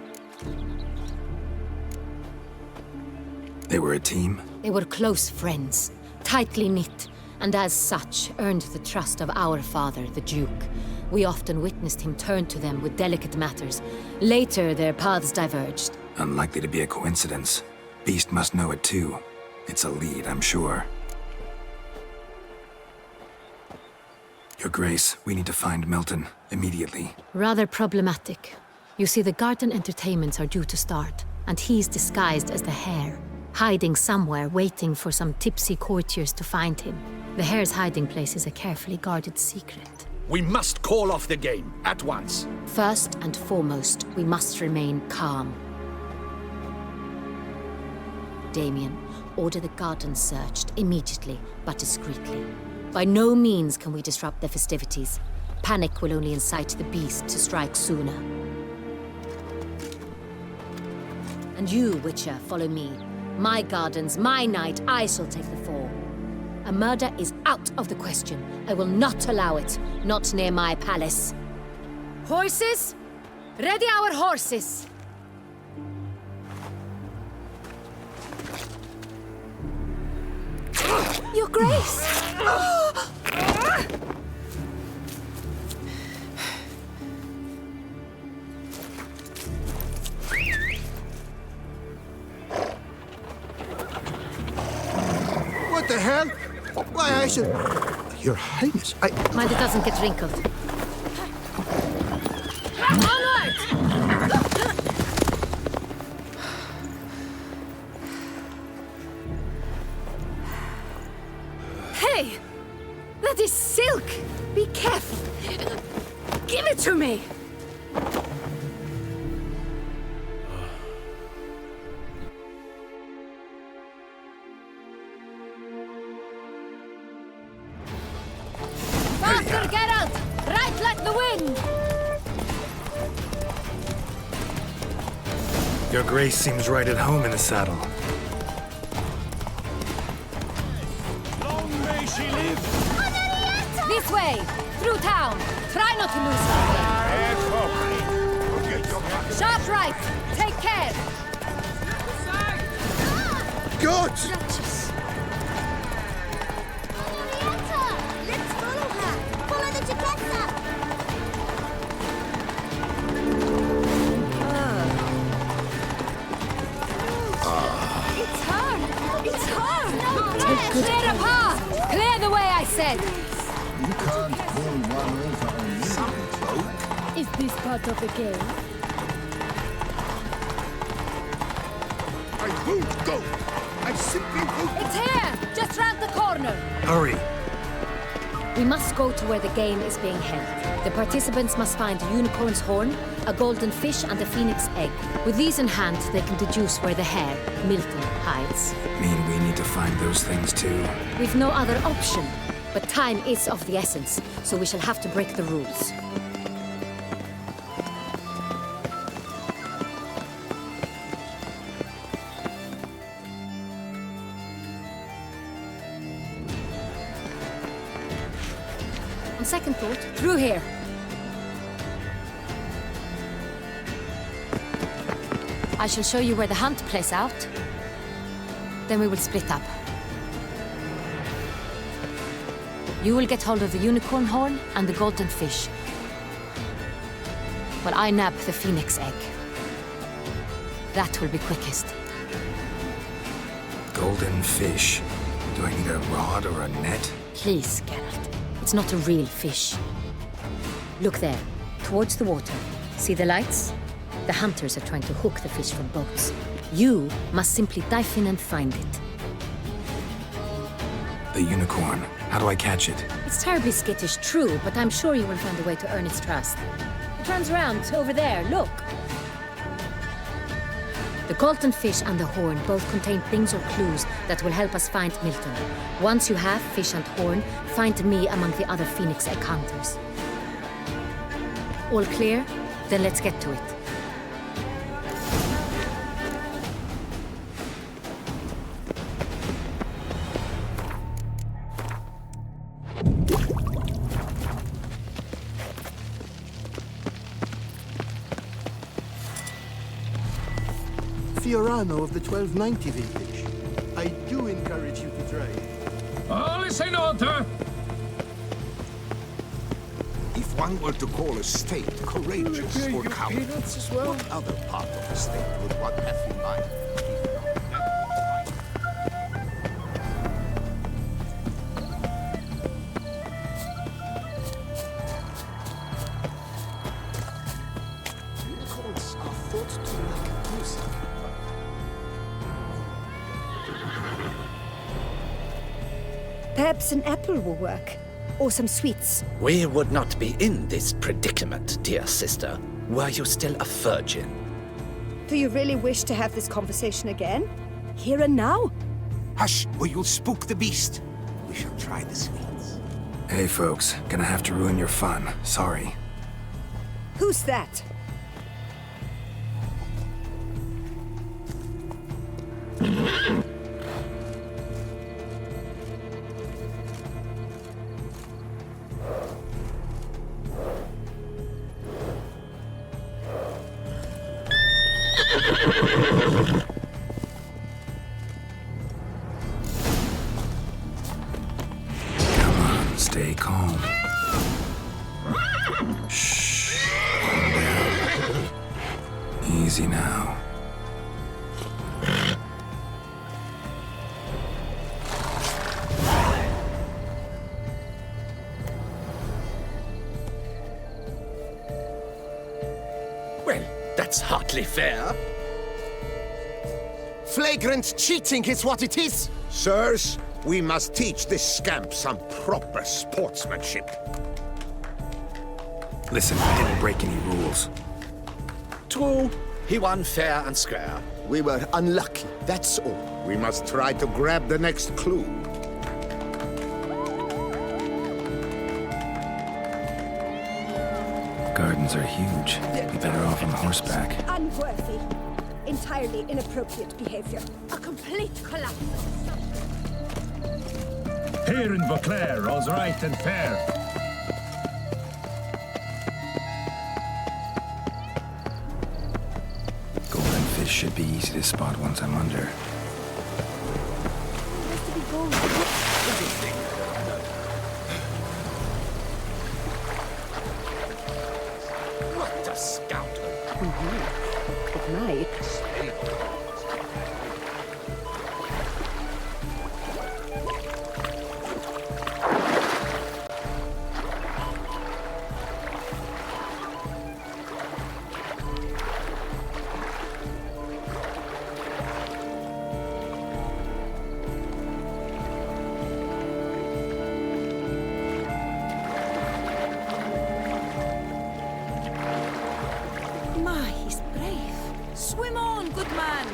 They were a team? They were close friends, tightly knit, and as such earned the trust of our father, the Duke. We often witnessed him turn to them with delicate matters. Later, their paths diverged. Unlikely to be a coincidence. Beast must know it too. It's a lead, I'm sure. Your Grace, we need to find Milton, immediately. Rather problematic. You see, the garden entertainments are due to start, and he's disguised as the hare, hiding somewhere, waiting for some tipsy courtiers to find him. The hare's hiding place is a carefully guarded secret. We must call off the game, at once. First and foremost, we must remain calm. Damien, order the garden searched immediately, but discreetly. By no means can we disrupt the festivities. Panic will only incite the beast to strike sooner. And you, Witcher, follow me. My gardens, my night, I shall take the fall. A murder is out of the question. I will not allow it. Not near my palace. Horses? Ready our horses! Your Grace! What the hell? Why, I should... Your Highness, Mind it doesn't get wrinkled. Onward! Hey! That is silk! Be careful! Give it to me! Faster, Geralt! Right like the wind! Your Grace seems right at home in the saddle. Long may she live! This way! Through town! Try not to lose something! Sharp right! Take care! Good! Let's follow her! Follow the Chiquetta! It's her! It's her! Clear a path! Clear the way, I said! You can't pull one over on me, cloak. Is this part of the game? I won't go! I simply won't... It's here! Just round the corner! Hurry! We must go to where the game is being held. The participants must find a unicorn's horn, a golden fish, and a phoenix egg. With these in hand, they can deduce where the hare, Milton, hides. Mean we need to find those things too? We've no other option. But time is of the essence, so we shall have to break the rules. Through here. I shall show you where the hunt plays out. Then we will split up. You will get hold of the unicorn horn and the golden fish, while I nab the phoenix egg. That will be quickest. Golden fish. Do I need a rod or a net? Please, Geralt. It's not a real fish. Look there, towards the water. See the lights? The hunters are trying to hook the fish from boats. You must simply dive in and find it. The unicorn. How do I catch it? It's terribly skittish, true, but I'm sure you will find a way to earn its trust. It runs around over there, look. The golden fish and the horn both contain things or clues that will help us find Milton. Once you have fish and horn, find me among the other phoenix egg hunters. All clear? Then let's get to it. Fiorano of the 1290 vintage. I do encourage you to try it. All is in order. If one were to call a state courageous or cowardly, what other part of the state would one have in mind? Unicorns are thought to make music. Perhaps an apple will work. Or some sweets. We would not be in this predicament, dear sister, were you still a virgin. Do you really wish to have this conversation again? Here and now? Hush, or you'll spook the beast. We shall try the sweets. Hey folks, gonna have to ruin your fun. Sorry. Who's that? Come on, stay calm. Shh. Calm down. Easy now. Well, that's hardly fair. Flagrant cheating is what it is! Sirs, we must teach this scamp some proper sportsmanship. Listen, I didn't break any rules. True, he won fair and square. We were unlucky, that's all. We must try to grab the next clue. Gardens are huge. Be better off on horseback. Unworthy. Entirely inappropriate behavior. A complete collapse. Here in Beauclair, all's right and fair. Golden fish should be easy to spot once I'm under. What a scoundrel. Good night. My, he's brave. Swim on, good man.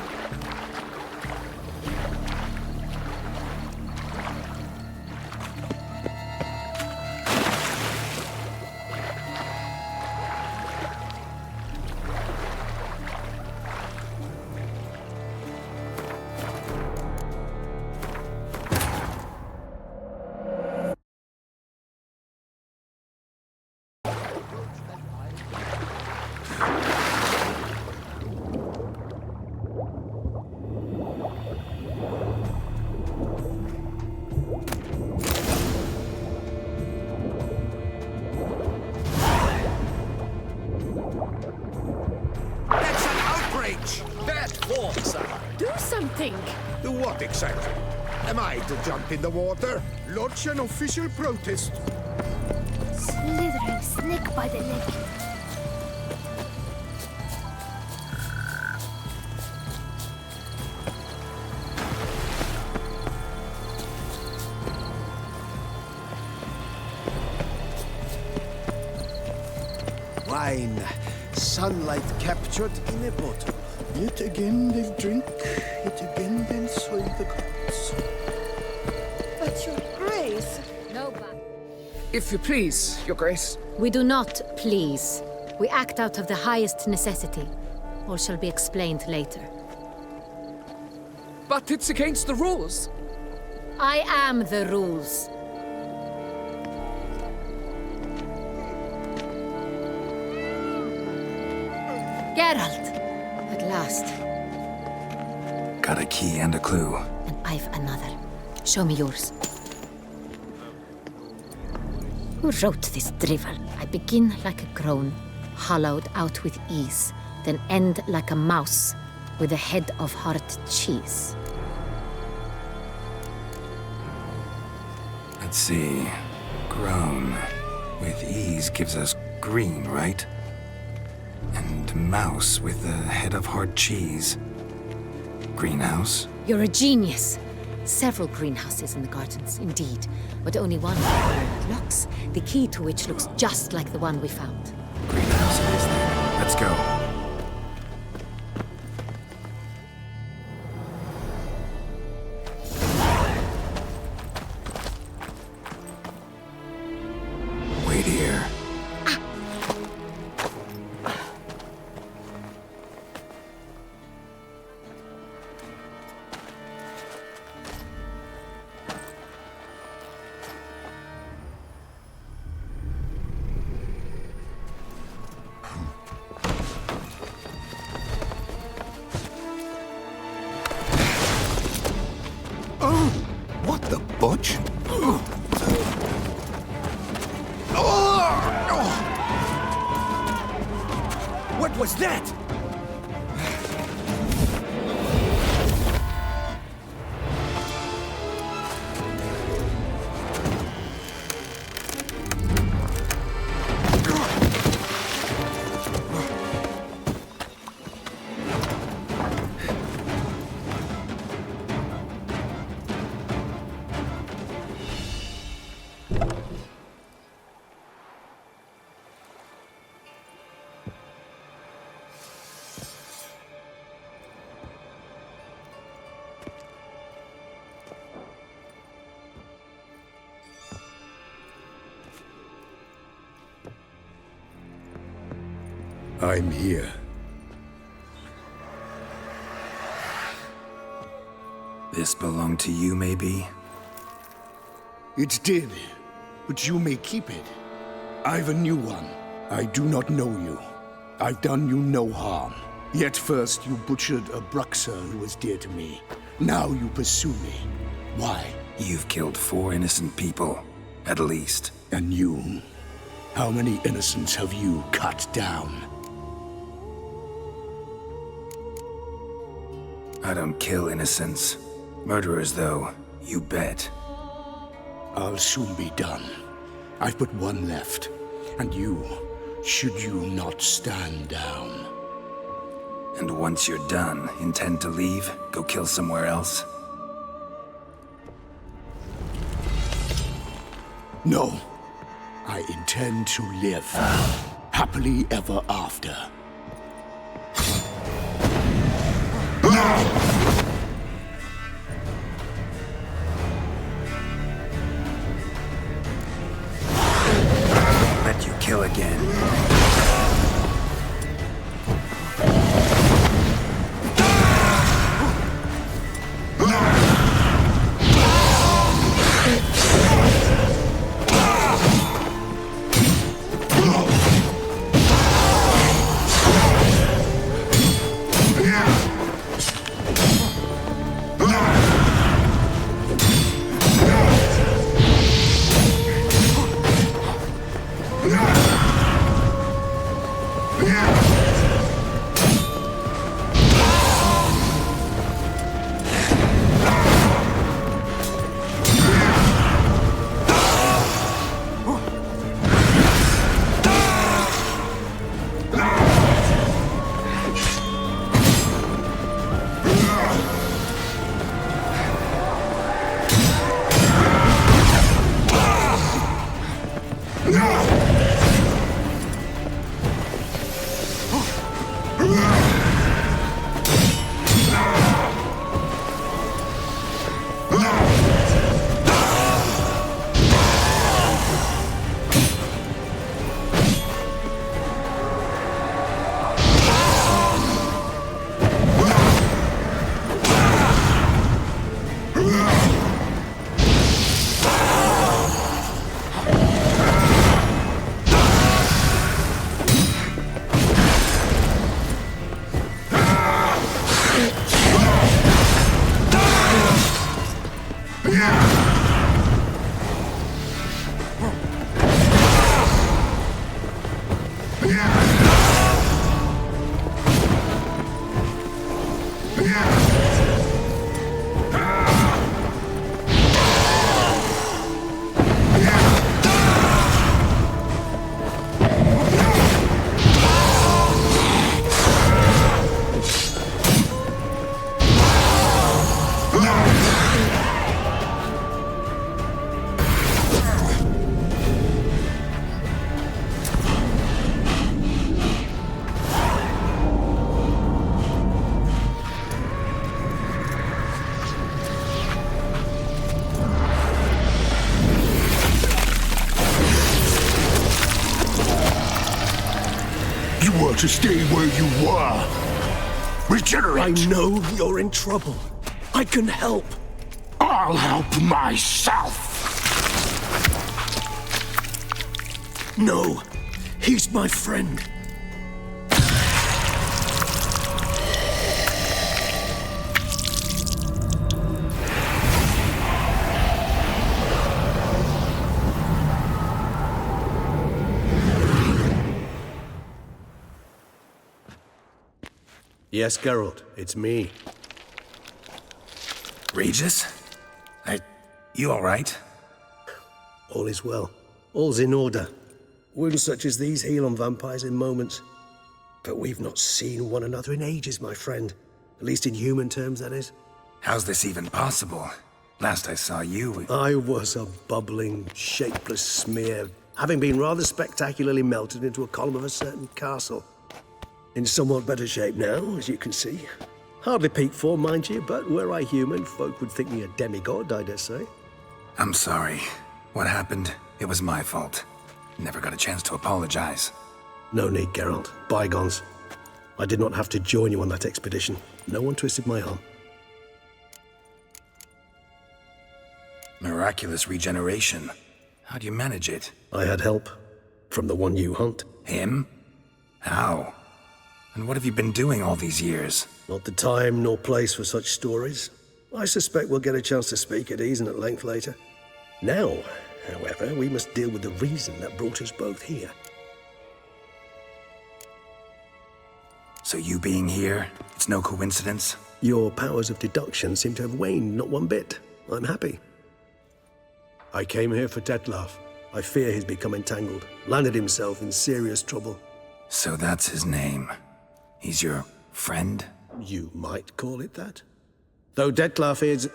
nothing. Do what exactly? Am I to jump in the water? Lodge an official protest? Slithering snake by the neck. Wine. Sunlight captured in a bottle. Yet again they'll drink, yet again they'll soil the cups. But your grace. No, but If you please, Your Grace. we do not please. We act out of the highest necessity. All shall be explained later. But it's against the rules. I am the rules. Geralt! At last. Got a key and a clue. And I've another. Show me yours. Who wrote this drivel? I begin like a crone, hollowed out with ease, then end like a mouse, with a head of hard cheese. Let's see. Grown. With ease gives us green, right? And mouse with the head of hard cheese. Greenhouse? You're a genius. Several greenhouses in the gardens, indeed, but only one with locks, the key to which looks just like the one we found. Greenhouse it is then. Let's go. Wait here. What the butch? What was that? I'm here. This belonged to you, maybe? It did, but you may keep it. I've a new one. I do not know you. I've done you no harm. Yet first you butchered a Bruxer who was dear to me. Now you pursue me. Why? You've killed 4 innocent people, at least. And you? How many innocents have you cut down? I don't kill innocents. Murderers, though, you bet. I'll soon be done. I've but one left. And you, should you not stand down. And once you're done, intend to leave? Go kill somewhere else? No. I intend to live. Happily ever after. Let you kill again. You were to stay where you were. Regenerate! I know you're in trouble. I can help. I'll help myself! No, he's my friend. Yes, Geralt, it's me. Regis? You alright? All is well. All's in order. Wounds such as these heal on vampires in moments. But we've not seen one another in ages, my friend. At least in human terms, that is. How's this even possible? Last I saw you... I was a bubbling, shapeless smear, having been rather spectacularly melted into a column of a certain castle. In somewhat better shape now, as you can see. Hardly peak form, mind you, but were I human, folk would think me a demigod, I dare say. I'm sorry. What happened, it was my fault. Never got a chance to apologize. No need, Geralt. Bygones. I did not have to join you on that expedition. No one twisted my arm. Miraculous regeneration. How do you manage it? I had help. From the one you hunt. Him? How? And what have you been doing all these years? Not the time nor place for such stories. I suspect we'll get a chance to speak at ease and at length later. Now, however, we must deal with the reason that brought us both here. So you being here, it's no coincidence? Your powers of deduction seem to have waned not one bit. I'm happy. I came here for Detlef. I fear he's become entangled, landed himself in serious trouble. So that's his name. He's your friend? You might call it that. Though Detlef is,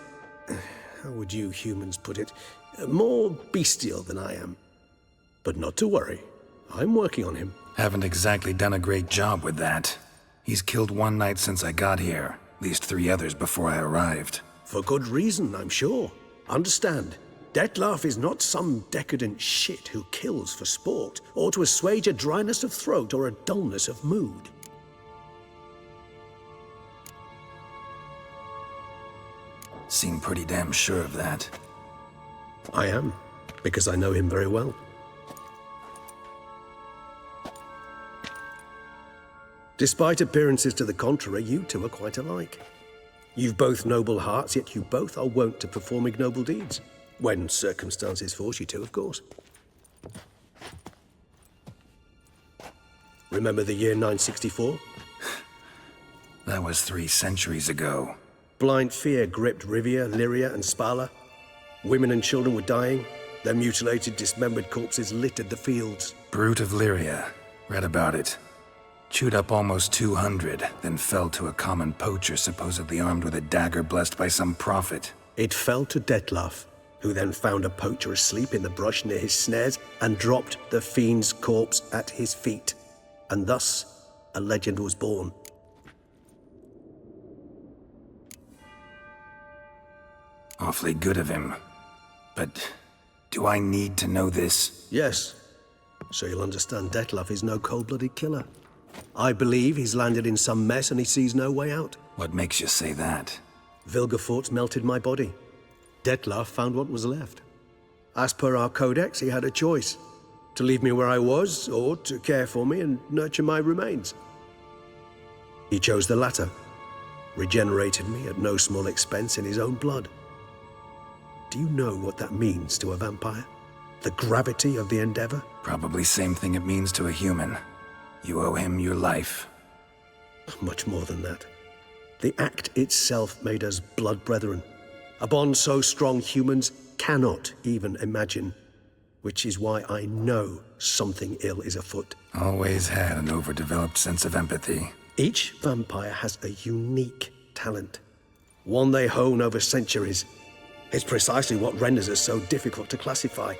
how would you humans put it, more bestial than I am. But not to worry, I'm working on him. Haven't exactly done a great job with that. He's killed one knight since I got here, at least 3 others before I arrived. For good reason, I'm sure. Understand, Detlef is not some decadent shit who kills for sport, or to assuage a dryness of throat or a dullness of mood. Seem pretty damn sure of that. I am, because I know him very well. Despite appearances to the contrary, you two are quite alike. You've both noble hearts, yet you both are wont to perform ignoble deeds. When circumstances force you to, of course. Remember the year 964? That was 3 centuries ago. Blind fear gripped Rivia, Lyria, and Spala. Women and children were dying. Their mutilated, dismembered corpses littered the fields. Brute of Lyria. Read about it. Chewed up almost 200, then fell to a common poacher supposedly armed with a dagger blessed by some prophet. It fell to Detlef, who then found a poacher asleep in the brush near his snares and dropped the fiend's corpse at his feet. And thus, a legend was born. Awfully good of him. But do I need to know this? Yes. So you'll understand Detlef is no cold-blooded killer. I believe he's landed in some mess and he sees no way out. What makes you say that? Vilgefortz melted my body. Detlef found what was left. As per our codex, he had a choice. To leave me where I was, or to care for me and nurture my remains. He chose the latter. Regenerated me at no small expense in his own blood. Do you know what that means to a vampire? The gravity of the endeavor? Probably same thing it means to a human. You owe him your life. Much more than that. The act itself made us blood brethren. A bond so strong humans cannot even imagine. Which is why I know something ill is afoot. Always had an overdeveloped sense of empathy. Each vampire has a unique talent. One they hone over centuries. It's precisely what renders us so difficult to classify.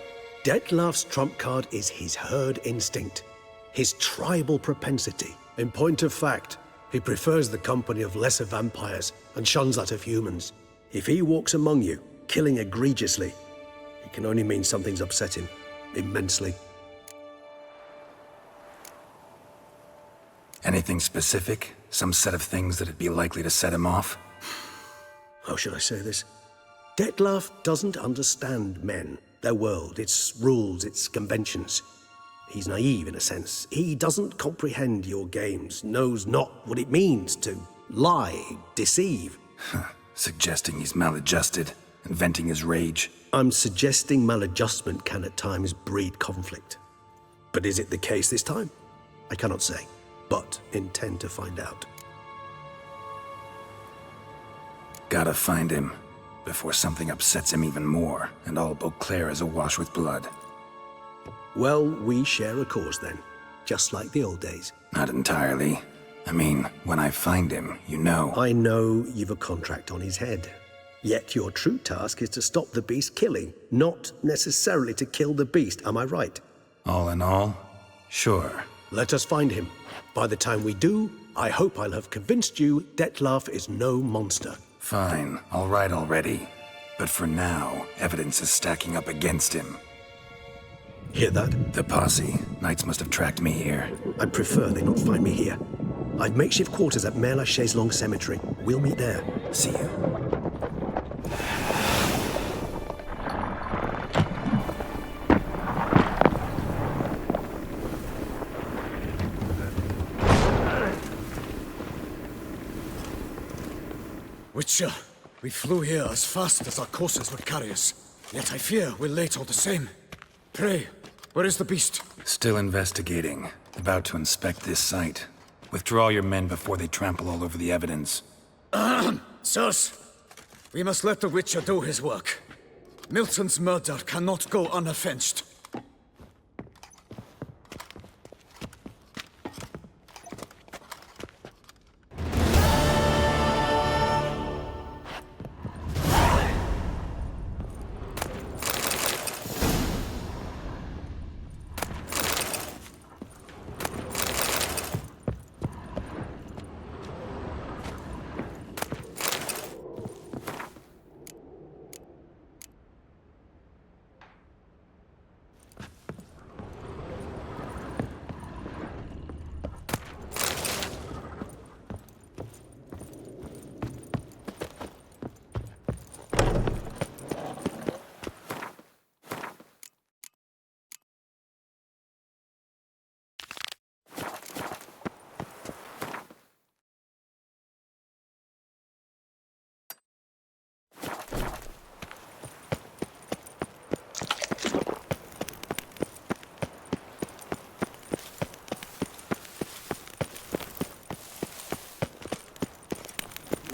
Detlef's trump card is his herd instinct. His tribal propensity. In point of fact, he prefers the company of lesser vampires and shuns that of humans. If he walks among you, killing egregiously, it can only mean something's upset him, immensely. Anything specific? Some set of things that'd be likely to set him off? How should I say this? Detlef doesn't understand men, their world, its rules, its conventions. He's naive in a sense. He doesn't comprehend your games, knows not what it means to lie, deceive. Suggesting he's maladjusted and venting his rage. I'm suggesting maladjustment can at times breed conflict. But is it the case this time? I cannot say, but intend to find out. Gotta find him before something upsets him even more and all Beauclair is awash with blood. Well, we share a cause then, just like the old days. Not entirely. I mean, when I find him, you know. I know you've a contract on his head. Yet your true task is to stop the beast killing, not necessarily to kill the beast, am I right? All in all, sure. Let us find him. By the time we do, I hope I'll have convinced you Detlef is no monster. Fine, all right already. But for now, evidence is stacking up against him. Hear that? The posse. Knights must have tracked me here. I'd prefer they not find me here. I've makeshift quarters at Mère Lachaise Long Cemetery. We'll meet there. See you. Witcher, we flew here as fast as our courses would carry us. Yet I fear we're late all the same. Pray, where is the beast? Still investigating. About to inspect this site. Withdraw your men before they trample all over the evidence. Sirs, we must let the Witcher do his work. Milton's murder cannot go unavenged.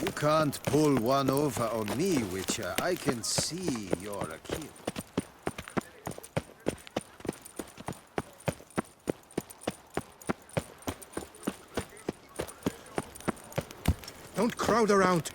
You can't pull one over on me, Witcher. I can see you're a kid. Don't crowd around.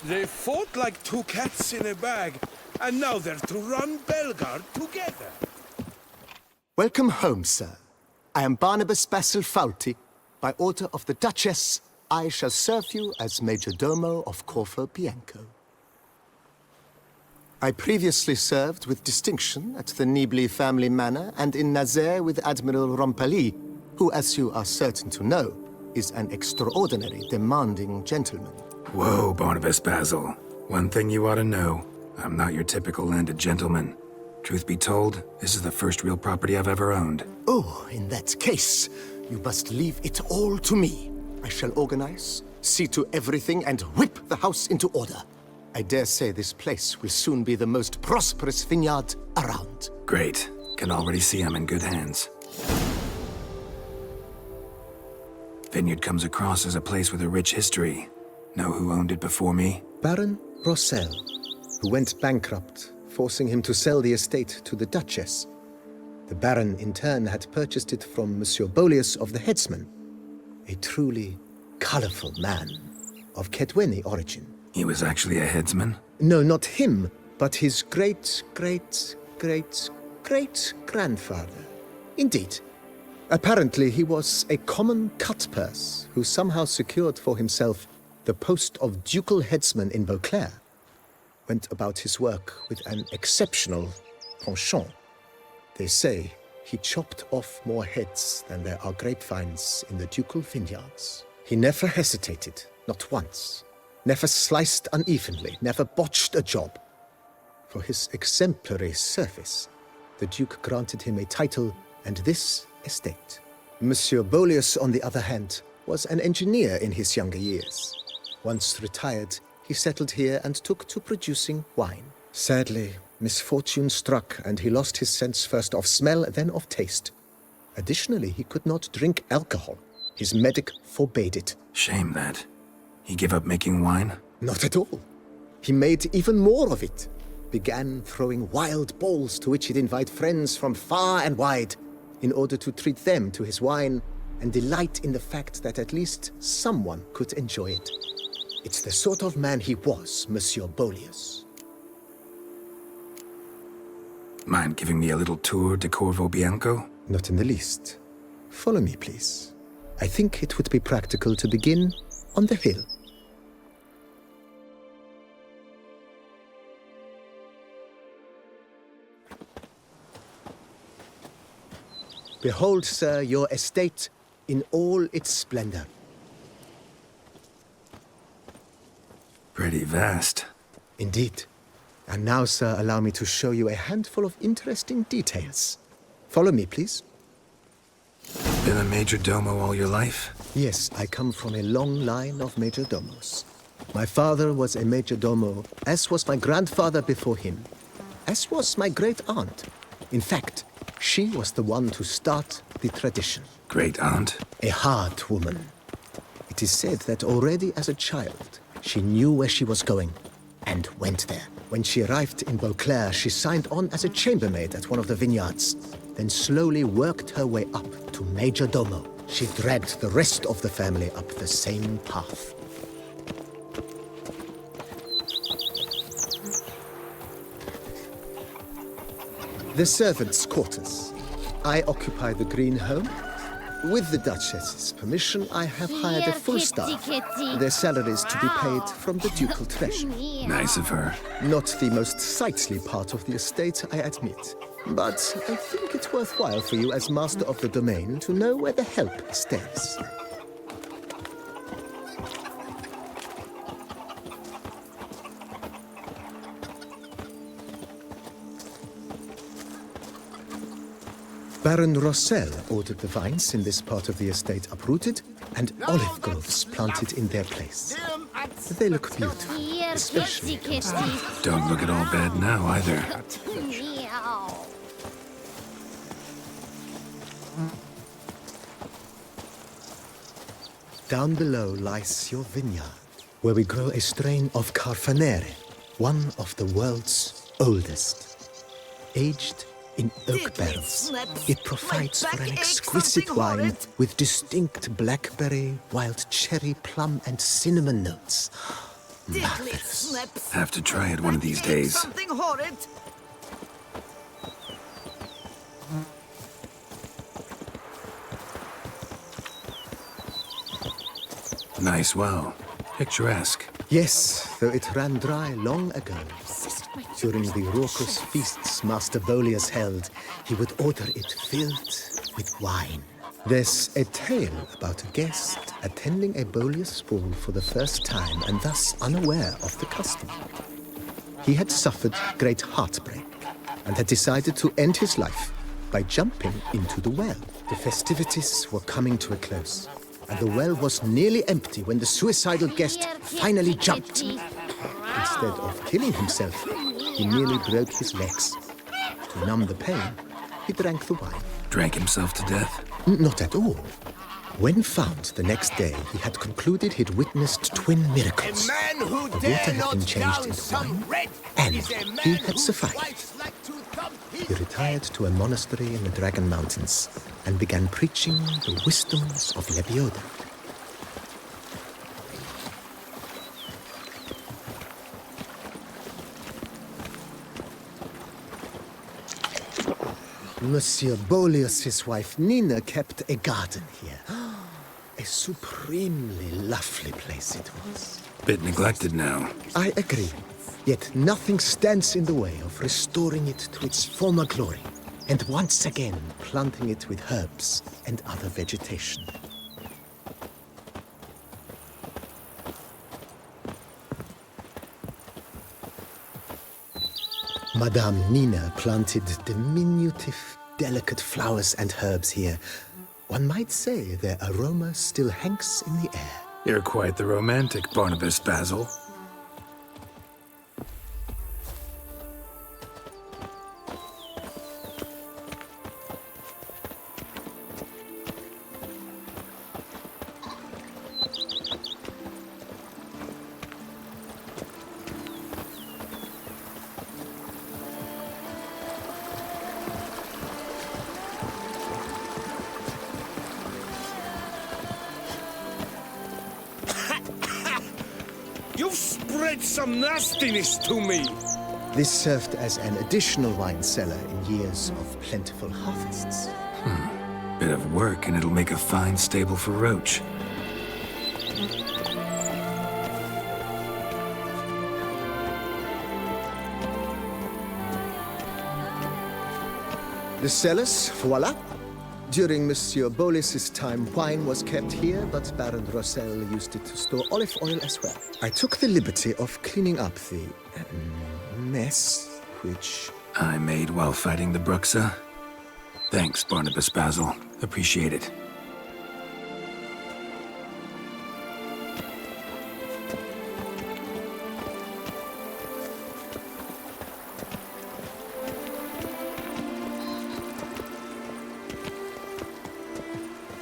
They fought like two cats in a bag, and now they're to run Belgard together. Welcome home, sir. I am Barnabas Basil Faulty. By order of the Duchess, I shall serve you as Major Domo of Corfu Bianco. I previously served with distinction at the Nibli family manor and in Nazaire with Admiral Rompali, who, as you are certain to know, is an extraordinary, demanding gentleman. Whoa, Barnabas Basil. One thing you ought to know. I'm not your typical landed gentleman. Truth be told, this is the first real property I've ever owned. Oh, in that case, you must leave it all to me. I shall organize, see to everything, and whip the house into order. I dare say this place will soon be the most prosperous vineyard around. Great. Can already see I'm in good hands. Vineyard comes across as a place with a rich history. Know who owned it before me? Baron Rossel, who went bankrupt, forcing him to sell the estate to the Duchess. The Baron, in turn, had purchased it from Monsieur Bolius of the Headsman, a truly colorful man of Kedweni origin. He was actually a headsman? No, not him, but his great-great-great-great-grandfather. Indeed. Apparently, he was a common cut-purse who somehow secured for himself the post of ducal headsman in Beauclair. Went about his work with an exceptional penchant. They say he chopped off more heads than there are grapevines in the ducal vineyards. He never hesitated, not once. Never sliced unevenly, never botched a job. For his exemplary service, the Duke granted him a title and this estate. Monsieur Bolius, on the other hand, was an engineer in his younger years. Once retired, he settled here and took to producing wine. Sadly, misfortune struck and he lost his sense first of smell, then of taste. Additionally, he could not drink alcohol. His medic forbade it. Shame that. He gave up making wine? Not at all. He made even more of it. Began throwing wild balls to which he'd invite friends from far and wide in order to treat them to his wine and delight in the fact that at least someone could enjoy it. It's the sort of man he was, Monsieur Bolius. Mind giving me a little tour de Corvo Bianco? Not in the least. Follow me, please. I think it would be practical to begin on the hill. Behold, sir, your estate in all its splendor. Pretty vast. Indeed. And now, sir, allow me to show you a handful of interesting details. Follow me, please. Been a major domo all your life? Yes, I come from a long line of major domos. My father was a major domo, as was my grandfather before him, as was my great-aunt. In fact, she was the one to start the tradition. Great-aunt? A hard woman. It is said that already as a child, she knew where she was going and went there. When she arrived in Beauclair, she signed on as a chambermaid at one of the vineyards, then slowly worked her way up to major domo. She dragged the rest of the family up the same path. The servants' quarters. I occupy the green home. With the Duchess's permission, I have hired a full staff. Their salaries to be paid from the ducal treasure. Nice of her. Not the most sightly part of the estate, I admit. But I think it's worthwhile for you as master of the domain to know where the help stays. Baron Rossel ordered the vines in this part of the estate uprooted and olive groves planted in their place. They look beautiful, especially those two. Don't look at all bad now, either. Down below lies your vineyard, where we grow a strain of Carfanere, one of the world's oldest. Aged in oak barrels, it provides for an exquisite wine with distinct blackberry, wild cherry, plum, and cinnamon notes. Marvelous. Have to try it one of these days. Something horrid. Nice well. Picturesque. Yes, though it ran dry long ago. During the raucous feasts Master Bolius held, he would order it filled with wine. There's a tale about a guest attending a Bolius ball for the first time and thus unaware of the custom. He had suffered great heartbreak and had decided to end his life by jumping into the well. The festivities were coming to a close, and the well was nearly empty when the suicidal guest finally jumped. Instead of killing himself, he merely broke his legs. To numb the pain, he drank the wine. Drank himself to death? Not at all. When found the next day, he had concluded he'd witnessed twin miracles. The water had been changed into wine, and he had survived. He retired to a monastery in the Dragon Mountains and began preaching the wisdoms of Lebioda. Monsieur Boleus's wife Nina kept a garden here. A supremely lovely place it was. Bit neglected now. I agree. Yet nothing stands in the way of restoring it to its former glory, and once again planting it with herbs and other vegetation. Madame Nina planted diminutive, delicate flowers and herbs here. One might say their aroma still hangs in the air. You're quite the romantic, Barnabas Basil. You've spread some nastiness to me! This served as an additional wine cellar in years of plentiful harvests. Bit of work and it'll make a fine stable for Roach. The cellars, voila. During Monsieur Boleus's time, wine was kept here, but Baron Rossel used it to store olive oil as well. I took the liberty of cleaning up the mess, which I made while fighting the Bruxa. Thanks, Barnabas Basil. Appreciate it.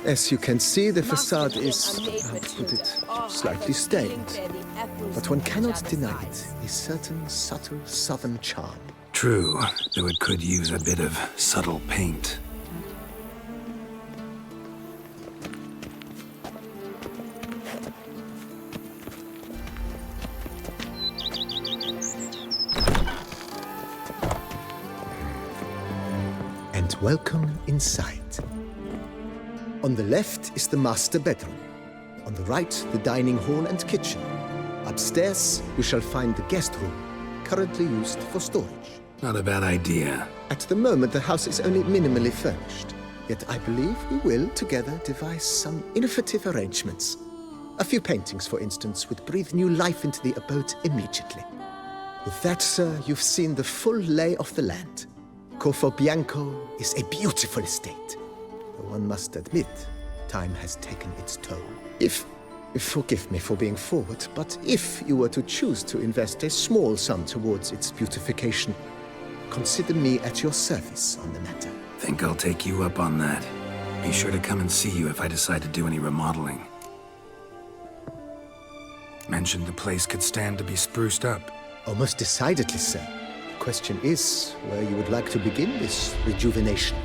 As you can see, the facade is, put it, slightly stained. But one cannot deny it, a certain subtle southern charm. True, though it could use a bit of subtle paint. And welcome inside. On the left is the master bedroom. On the right, the dining hall and kitchen. Upstairs, you shall find the guest room, currently used for storage. Not a bad idea. At the moment, the house is only minimally furnished. Yet I believe we will, together, devise some innovative arrangements. A few paintings, for instance, would breathe new life into the abode immediately. With that, sir, you've seen the full lay of the land. Corfo Bianco is a beautiful estate. Though one must admit, time has taken its toll. Forgive me for being forward, but if you were to choose to invest a small sum towards its beautification, consider me at your service on the matter. Think I'll take you up on that. Be sure to come and see you if I decide to do any remodeling. Mentioned the place could stand to be spruced up. Oh, most decidedly, sir. The question is where you would like to begin this rejuvenation.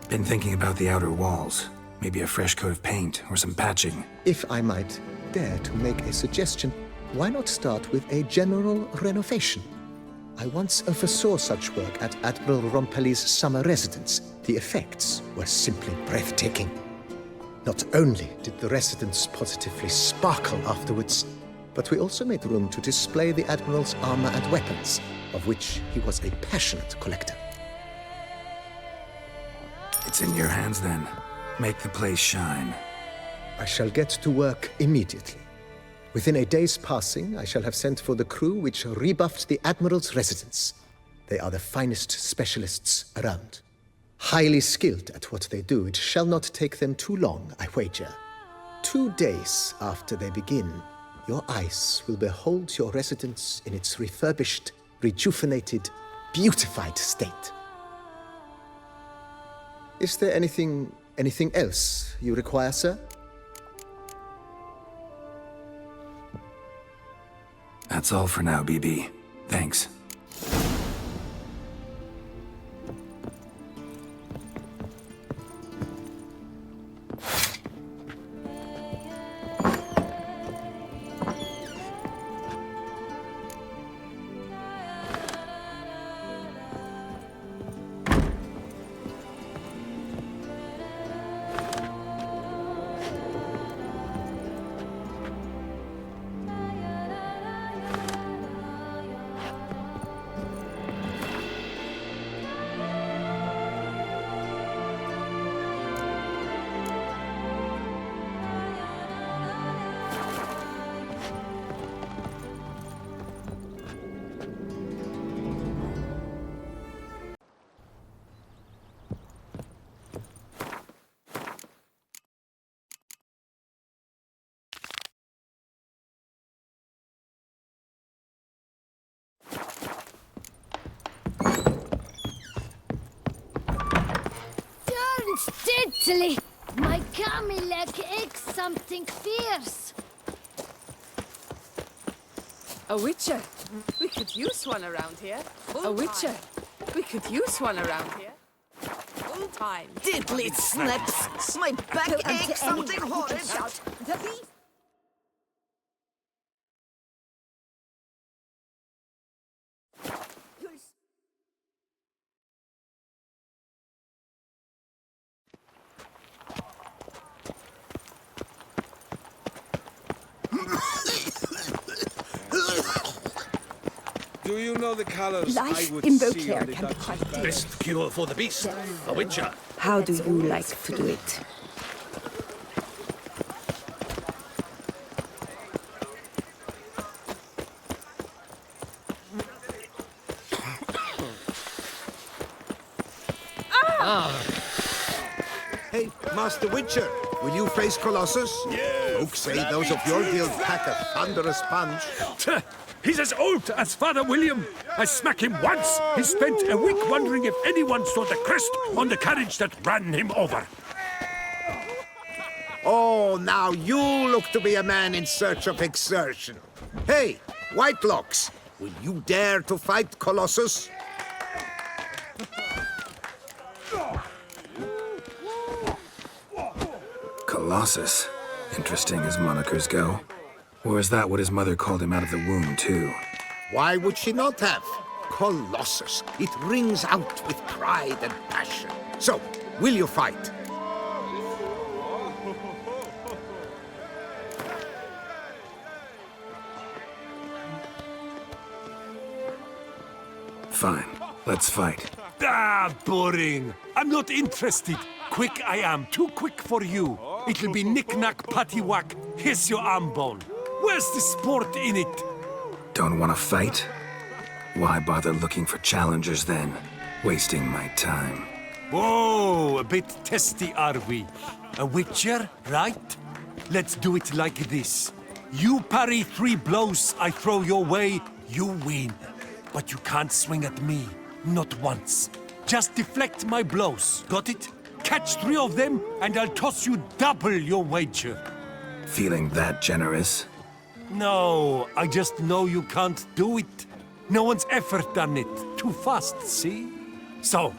Been thinking about the outer walls. Maybe a fresh coat of paint or some patching. If I might dare to make a suggestion, why not start with a general renovation? I once oversaw such work at Admiral Rompelli's summer residence. The effects were simply breathtaking. Not only did the residence positively sparkle afterwards, but we also made room to display the Admiral's armor and weapons, of which he was a passionate collector. It's in your hands then. Make the place shine. I shall get to work immediately. Within a day's passing, I shall have sent for the crew which rebuffed the Admiral's residence. They are the finest specialists around. Highly skilled at what they do, it shall not take them too long, I wager. 2 days after they begin, your eyes will behold your residence in its refurbished, rejuvenated, beautified state. Is there anything else you require, sir? That's all for now, BB. Thanks. Steadily! My Camilek aches something fierce. A witcher. We could use one around here. A witcher. We could use one around here. Full time. Diddly snaps! My back aches something horrid! The beast! Do you know the colors Life I would in see Beauclair on the can be Duchess' quite banner? Best cure for the beast. A witcher. How do you like to do it? Hey, Master Witcher, will you face Colossus? Folks say those of your guild pack a thunderous punch. He's as old as Father William. I smack him once. He spent a week wondering if anyone saw the crest on the carriage that ran him over. Oh, now you look to be a man in search of exertion. Hey, Whitelocks, will you dare to fight Colossus? Colossus. Interesting as monikers go. Or is that what his mother called him out of the womb, too? Why would she not have? Colossus. It rings out with pride and passion. So, will you fight? Fine. Let's fight. Ah, boring. I'm not interested. Quick I am. Too quick for you. It'll be knick-knack, paddywhack. Here's your arm bone. Where's the sport in it? Don't want to fight? Why bother looking for challengers then? Wasting my time. Whoa, a bit testy are we? A witcher, right? Let's do it like this. You parry 3 blows I throw your way, you win. But you can't swing at me. Not once. Just deflect my blows. Got it? Catch 3 of them, and I'll toss you double your wager. Feeling that generous? No, I just know you can't do it. No one's ever done it. Too fast, see? So,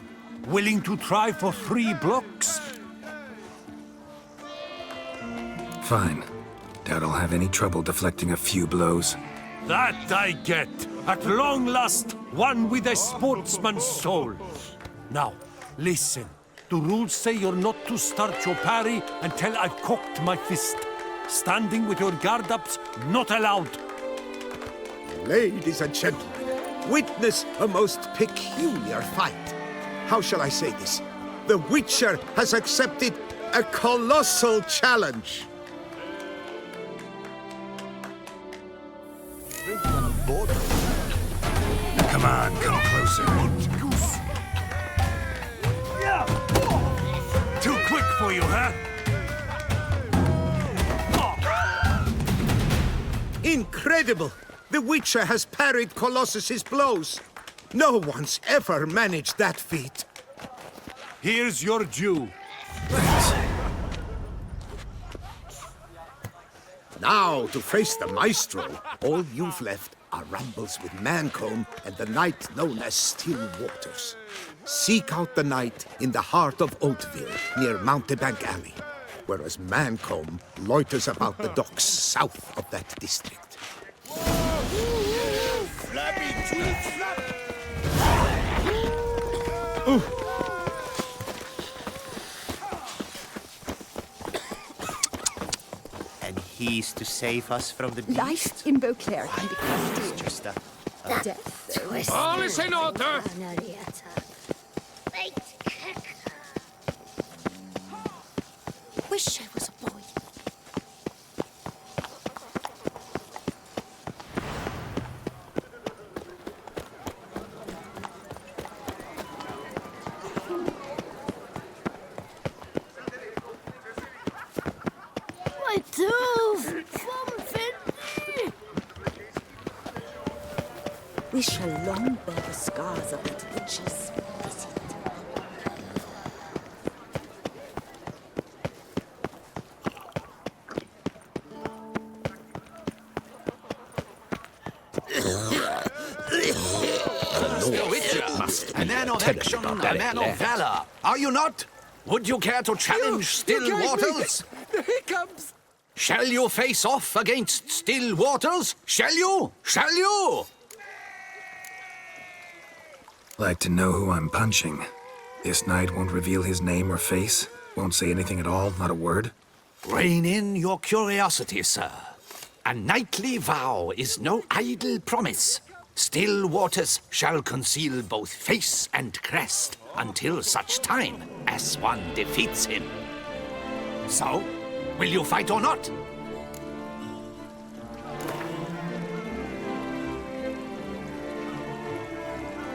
willing to try for 3 blocks? Fine. Doubt I'll have any trouble deflecting a few blows. That I get. At long last, one with a sportsman's soul. Now, listen. The rules say you're not to start your parry until I've cocked my fist. Standing with your guard-ups, not allowed. Ladies and gentlemen, witness a most peculiar fight. How shall I say this? The Witcher has accepted a colossal challenge. Come on, come closer. Too quick for you, huh? Incredible! The Witcher has parried Colossus's blows. No one's ever managed that feat. Here's your due. Now, to face the Maestro, all you've left are rambles with Mancomb and the knight known as Still Waters. Seek out the knight in the heart of Oatville, near Mountebank Alley, whereas Mancomb loiters about the docks south of that district. Flappy tweet flap! And he's to save us from the beast. Life in Beauclair can be costly. It's just a Death. All is in order! Wish I was a boy. My tooth! We shall long bear the scars of that witch's visit. The Witcher must be a man of action, a man of valor. Are you not? Would you care to challenge Still Waters? The hiccups! Shall you face off against Still Waters? Shall you? Shall you? Like to know who I'm punching. This knight won't reveal his name or face? Won't say anything at all, not a word? Rein in your curiosity, sir. A knightly vow is no idle promise. Still Waters shall conceal both face and crest until such time as one defeats him. So, will you fight or not?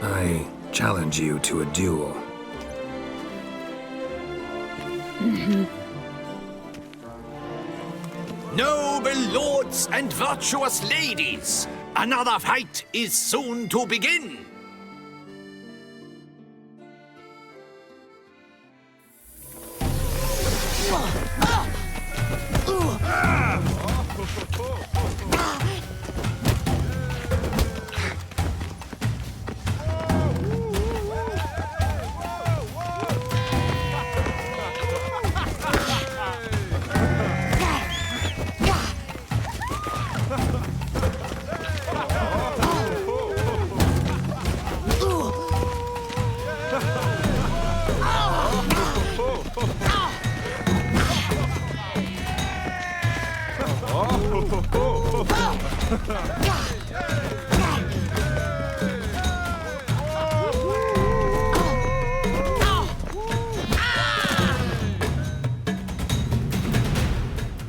I challenge you to a duel. Noble lords and virtuous ladies, another fight is soon to begin.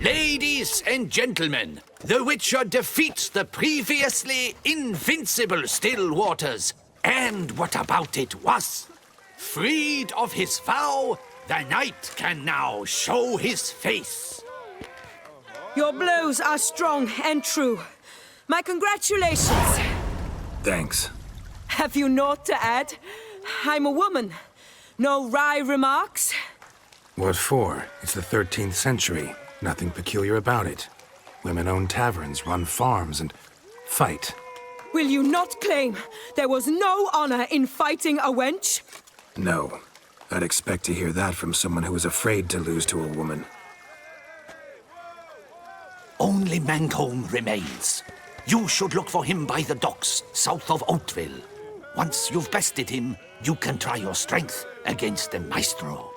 Ladies and gentlemen, the Witcher defeats the previously invincible Still Waters. And what about it was? Freed of his vow, the knight can now show his face. Your blows are strong and true. My congratulations. Thanks. Have you naught to add? I'm a woman. No wry remarks? What for? It's the 13th century. Nothing peculiar about it. Women own taverns, run farms, and fight. Will you not claim there was no honor in fighting a wench? No. I'd expect to hear that from someone who was afraid to lose to a woman. Only Mancomb remains. You should look for him by the docks south of Oatville. Once you've bested him, you can try your strength against the Maestro.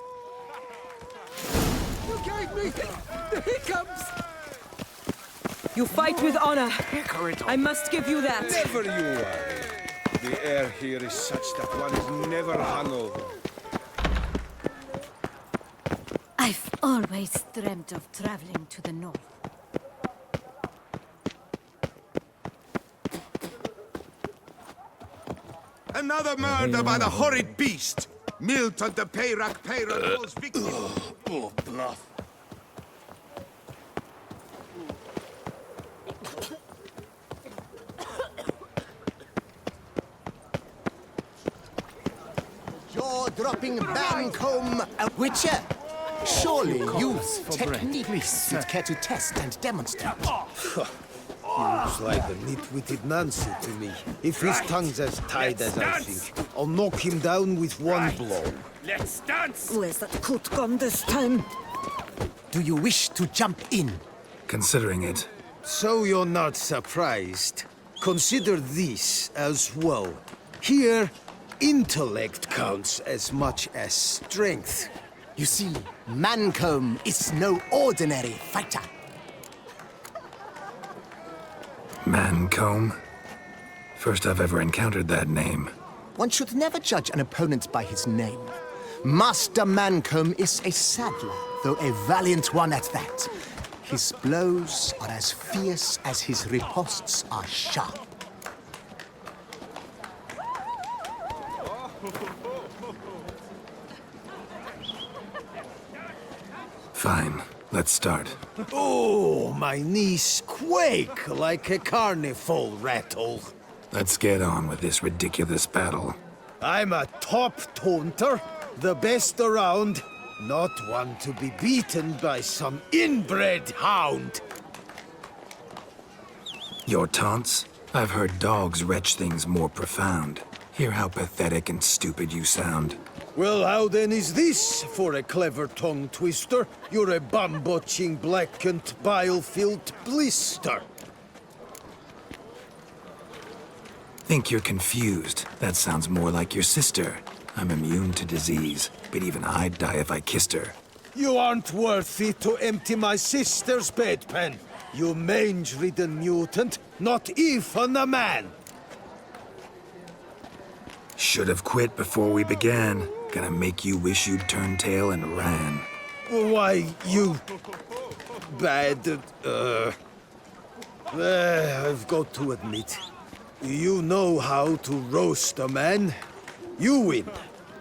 You gave me the hiccups! You fight with honor. I must give you that. Never you worry. The air here is such that one is never hungover. I've always dreamt of traveling to the north. Another murder by the horrid beast! Milton the Peyrac falls victim. Oh, bluff. Jaw-dropping Mancomb, a witcher. Surely you've techniques you'd care to test and demonstrate. looks like a nitwitted Nancy to me. If his tongue's as tied as I think, I'll knock him down with one blow. Let's dance! Where's that coot gone this time? Do you wish to jump in? Considering it. So you're not surprised. Consider this as well. Here, intellect counts as much as strength. You see, Mancomb is no ordinary fighter. Mancomb? First I've ever encountered that name. One should never judge an opponent by his name. Master Mancomb is a saddler, though a valiant one at that. His blows are as fierce as his riposts are sharp. Fine, let's start. Oh, my knees quake like a carnival rattle. Let's get on with this ridiculous battle. I'm a top taunter, the best around, not one to be beaten by some inbred hound. Your taunts? I've heard dogs retch things more profound. Hear how pathetic and stupid you sound. Well, how then is this for a clever tongue twister? You're a bum-botching, blackened, bile-filled blister. Think you're confused. That sounds more like your sister. I'm immune to disease, but even I'd die if I kissed her. You aren't worthy to empty my sister's bedpan. You mange-ridden mutant, not even a man. Should have quit before we began. Gonna make you wish you'd turned tail and ran. Why, you... bad... I've got to admit, you know how to roast a man. You win.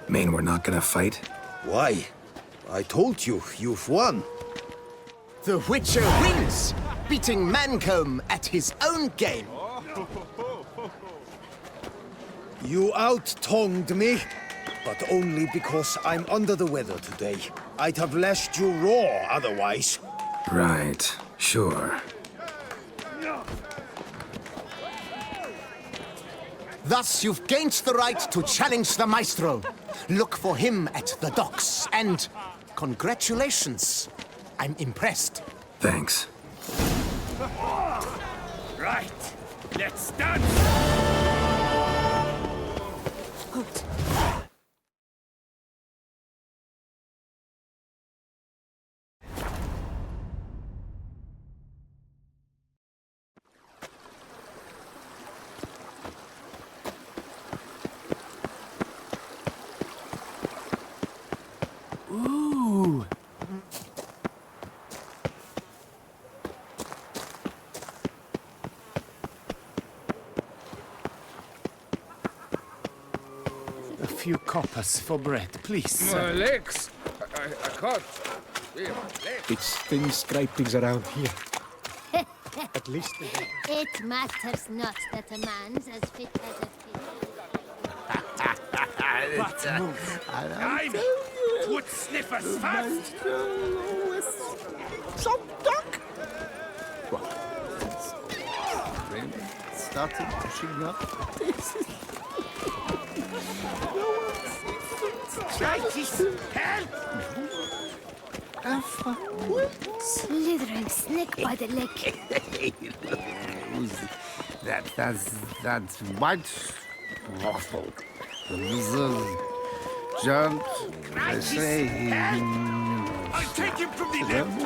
Mean we're not gonna fight? Why? I told you, you've won. The Witcher wins, beating Mancomb at his own game. You out-tongued me, but only because I'm under the weather today. I'd have lashed you raw otherwise. Right, sure. Thus, you've gained the right to challenge the Maestro. Look for him at the docks, and congratulations. I'm impressed. Thanks. Right, let's dance! Ooh. A few coppers for bread, please. My legs! I can't. Here, legs. It's thin scrapings around here. At least It matters not that a man's as fit as a I'm Wood sniffers fast! Some duck! Started pushing up. Help! slithering snake by the leg. That's white waffle. The lizard jumped. They say I'll take him from the left!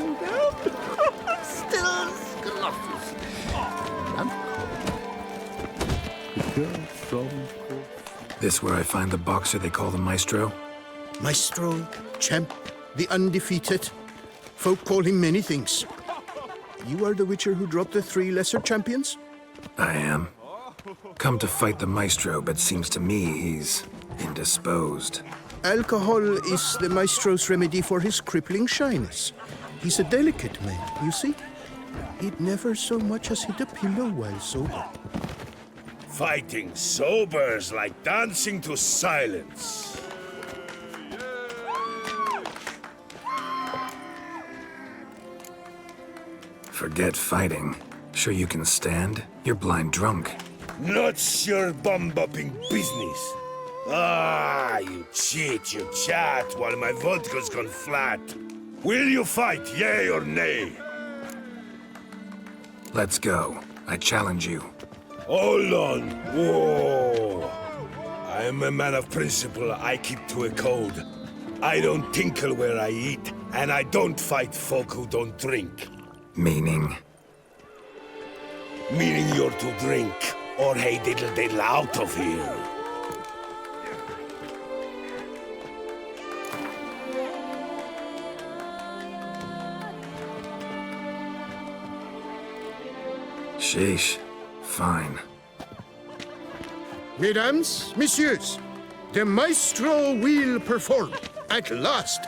Still Colossus. This where I find the boxer they call the Maestro? Maestro, champ, the undefeated. Folk call him many things. You are the Witcher who dropped the 3 lesser champions? I am. Come to fight the Maestro, but seems to me he's indisposed. Alcohol is the Maestro's remedy for his crippling shyness. He's a delicate man, you see? He'd never so much as hit a pillow while sober. Fighting sober's like dancing to silence. Forget fighting. Sure you can stand? You're blind drunk. Not your bum-bopping business. Ah, you cheat, you chat, while my vodka's gone flat. Will you fight, yay or nay? Let's go. I challenge you. Hold on. Whoa. I am a man of principle. I keep to a code. I don't tinkle where I eat, and I don't fight folk who don't drink. Meaning? Meaning you're to drink, or hey diddle diddle out of here. Sheesh. Fine. Mesdames, messieurs, the maestro will perform at last.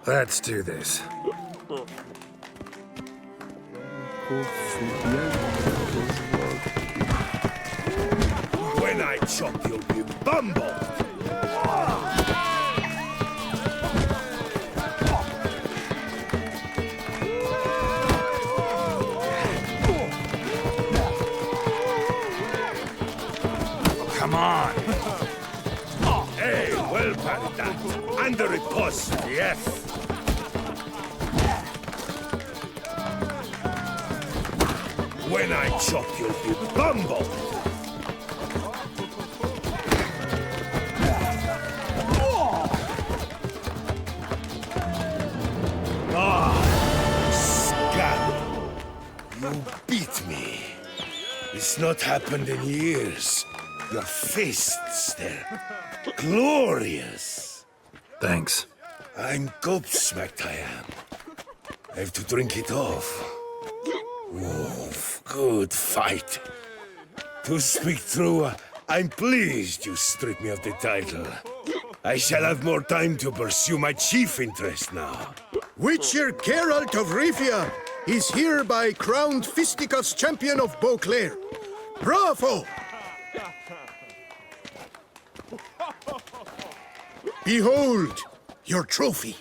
Let's do this. When I chop, you'll be bumbled. Come on. Hey, well parried that. Under a post, yes. When I chop, you'll be bumbled. You beat me. It's not happened in years. Your fists, they're glorious. Thanks. I'm gobsmacked, I am. I have to drink it off. Oof, good fight. To speak true, I'm pleased you stripped me of the title. I shall have more time to pursue my chief interest now. Witcher Geralt of Rivia is hereby crowned Fisticuffs champion of Beauclair. Bravo! Behold your trophy.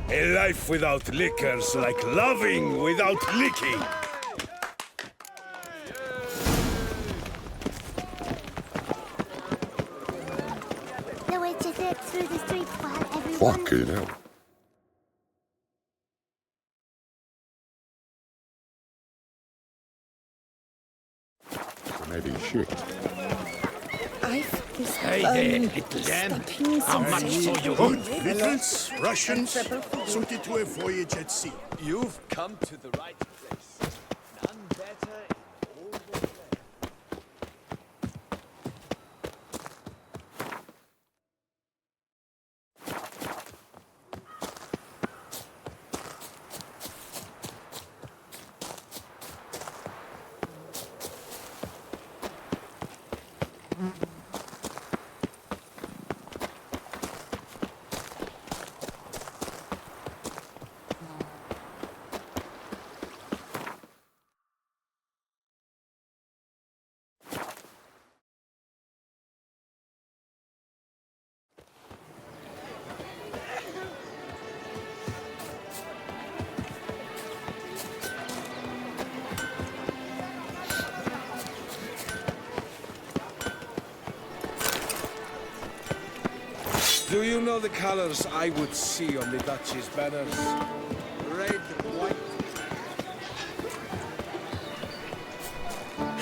A life without liquor's like loving without licking. The witch is it through the streets while everyone... Fucking hell. So maybe shit. Hey there, little lamb. How much for you? Littles, Russians, something to a voyage at sea. You've come to the right place. None better in all the land. Do you know the colors I would see on the Duchy's banners? Red, white...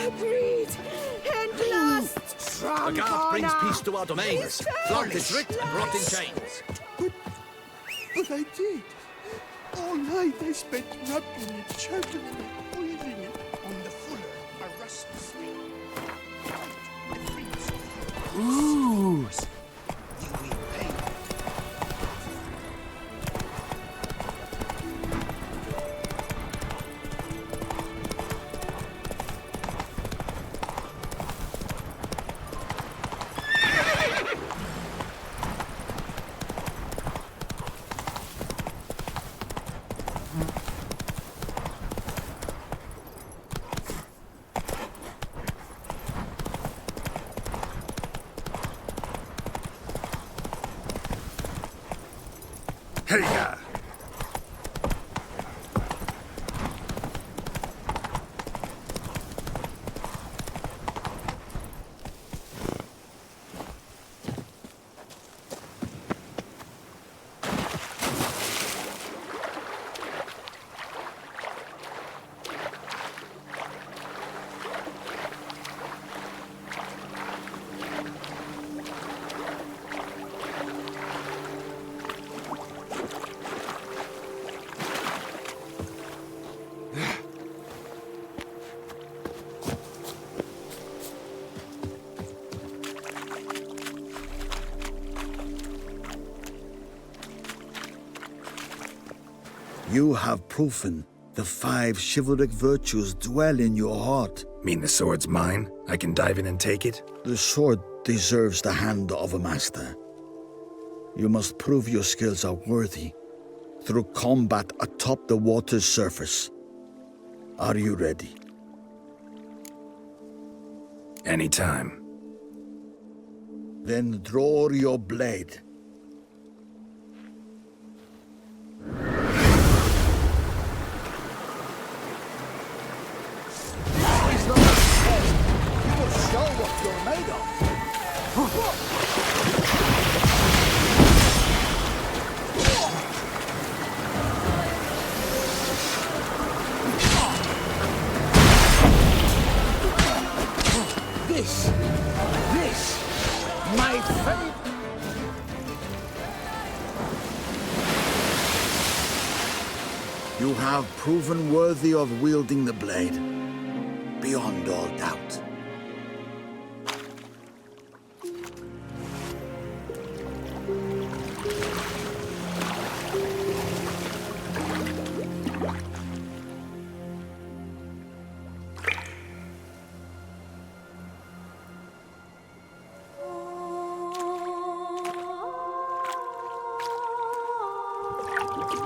Agreed! And last, The guard brings peace to our domains. Flogged is writ and brought in chains. But I did. All night I spent rubbing it, chugging it, breathing it on the fuller, a rusty slate. Ooh! Heya! You have proven the 5 chivalric virtues dwell in your heart. Mean the sword's mine? I can dive in and take it? The sword deserves the hand of a master. You must prove your skills are worthy through combat atop the water's surface. Are you ready? Anytime. Then draw your blade. My favorite. You have proven worthy of wielding the blade, beyond all doubt.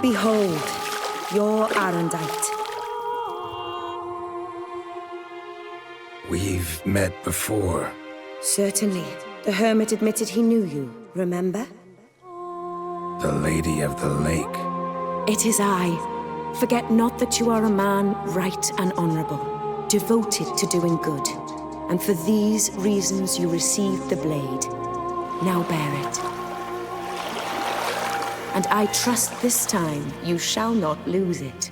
Behold, your AERONDIGHT. We've met before. Certainly. The hermit admitted he knew you, remember? The Lady of the Lake. It is I. Forget not that you are a man right and honorable, devoted to doing good. And for these reasons you received the blade. Now bear it. And I trust this time you shall not lose it.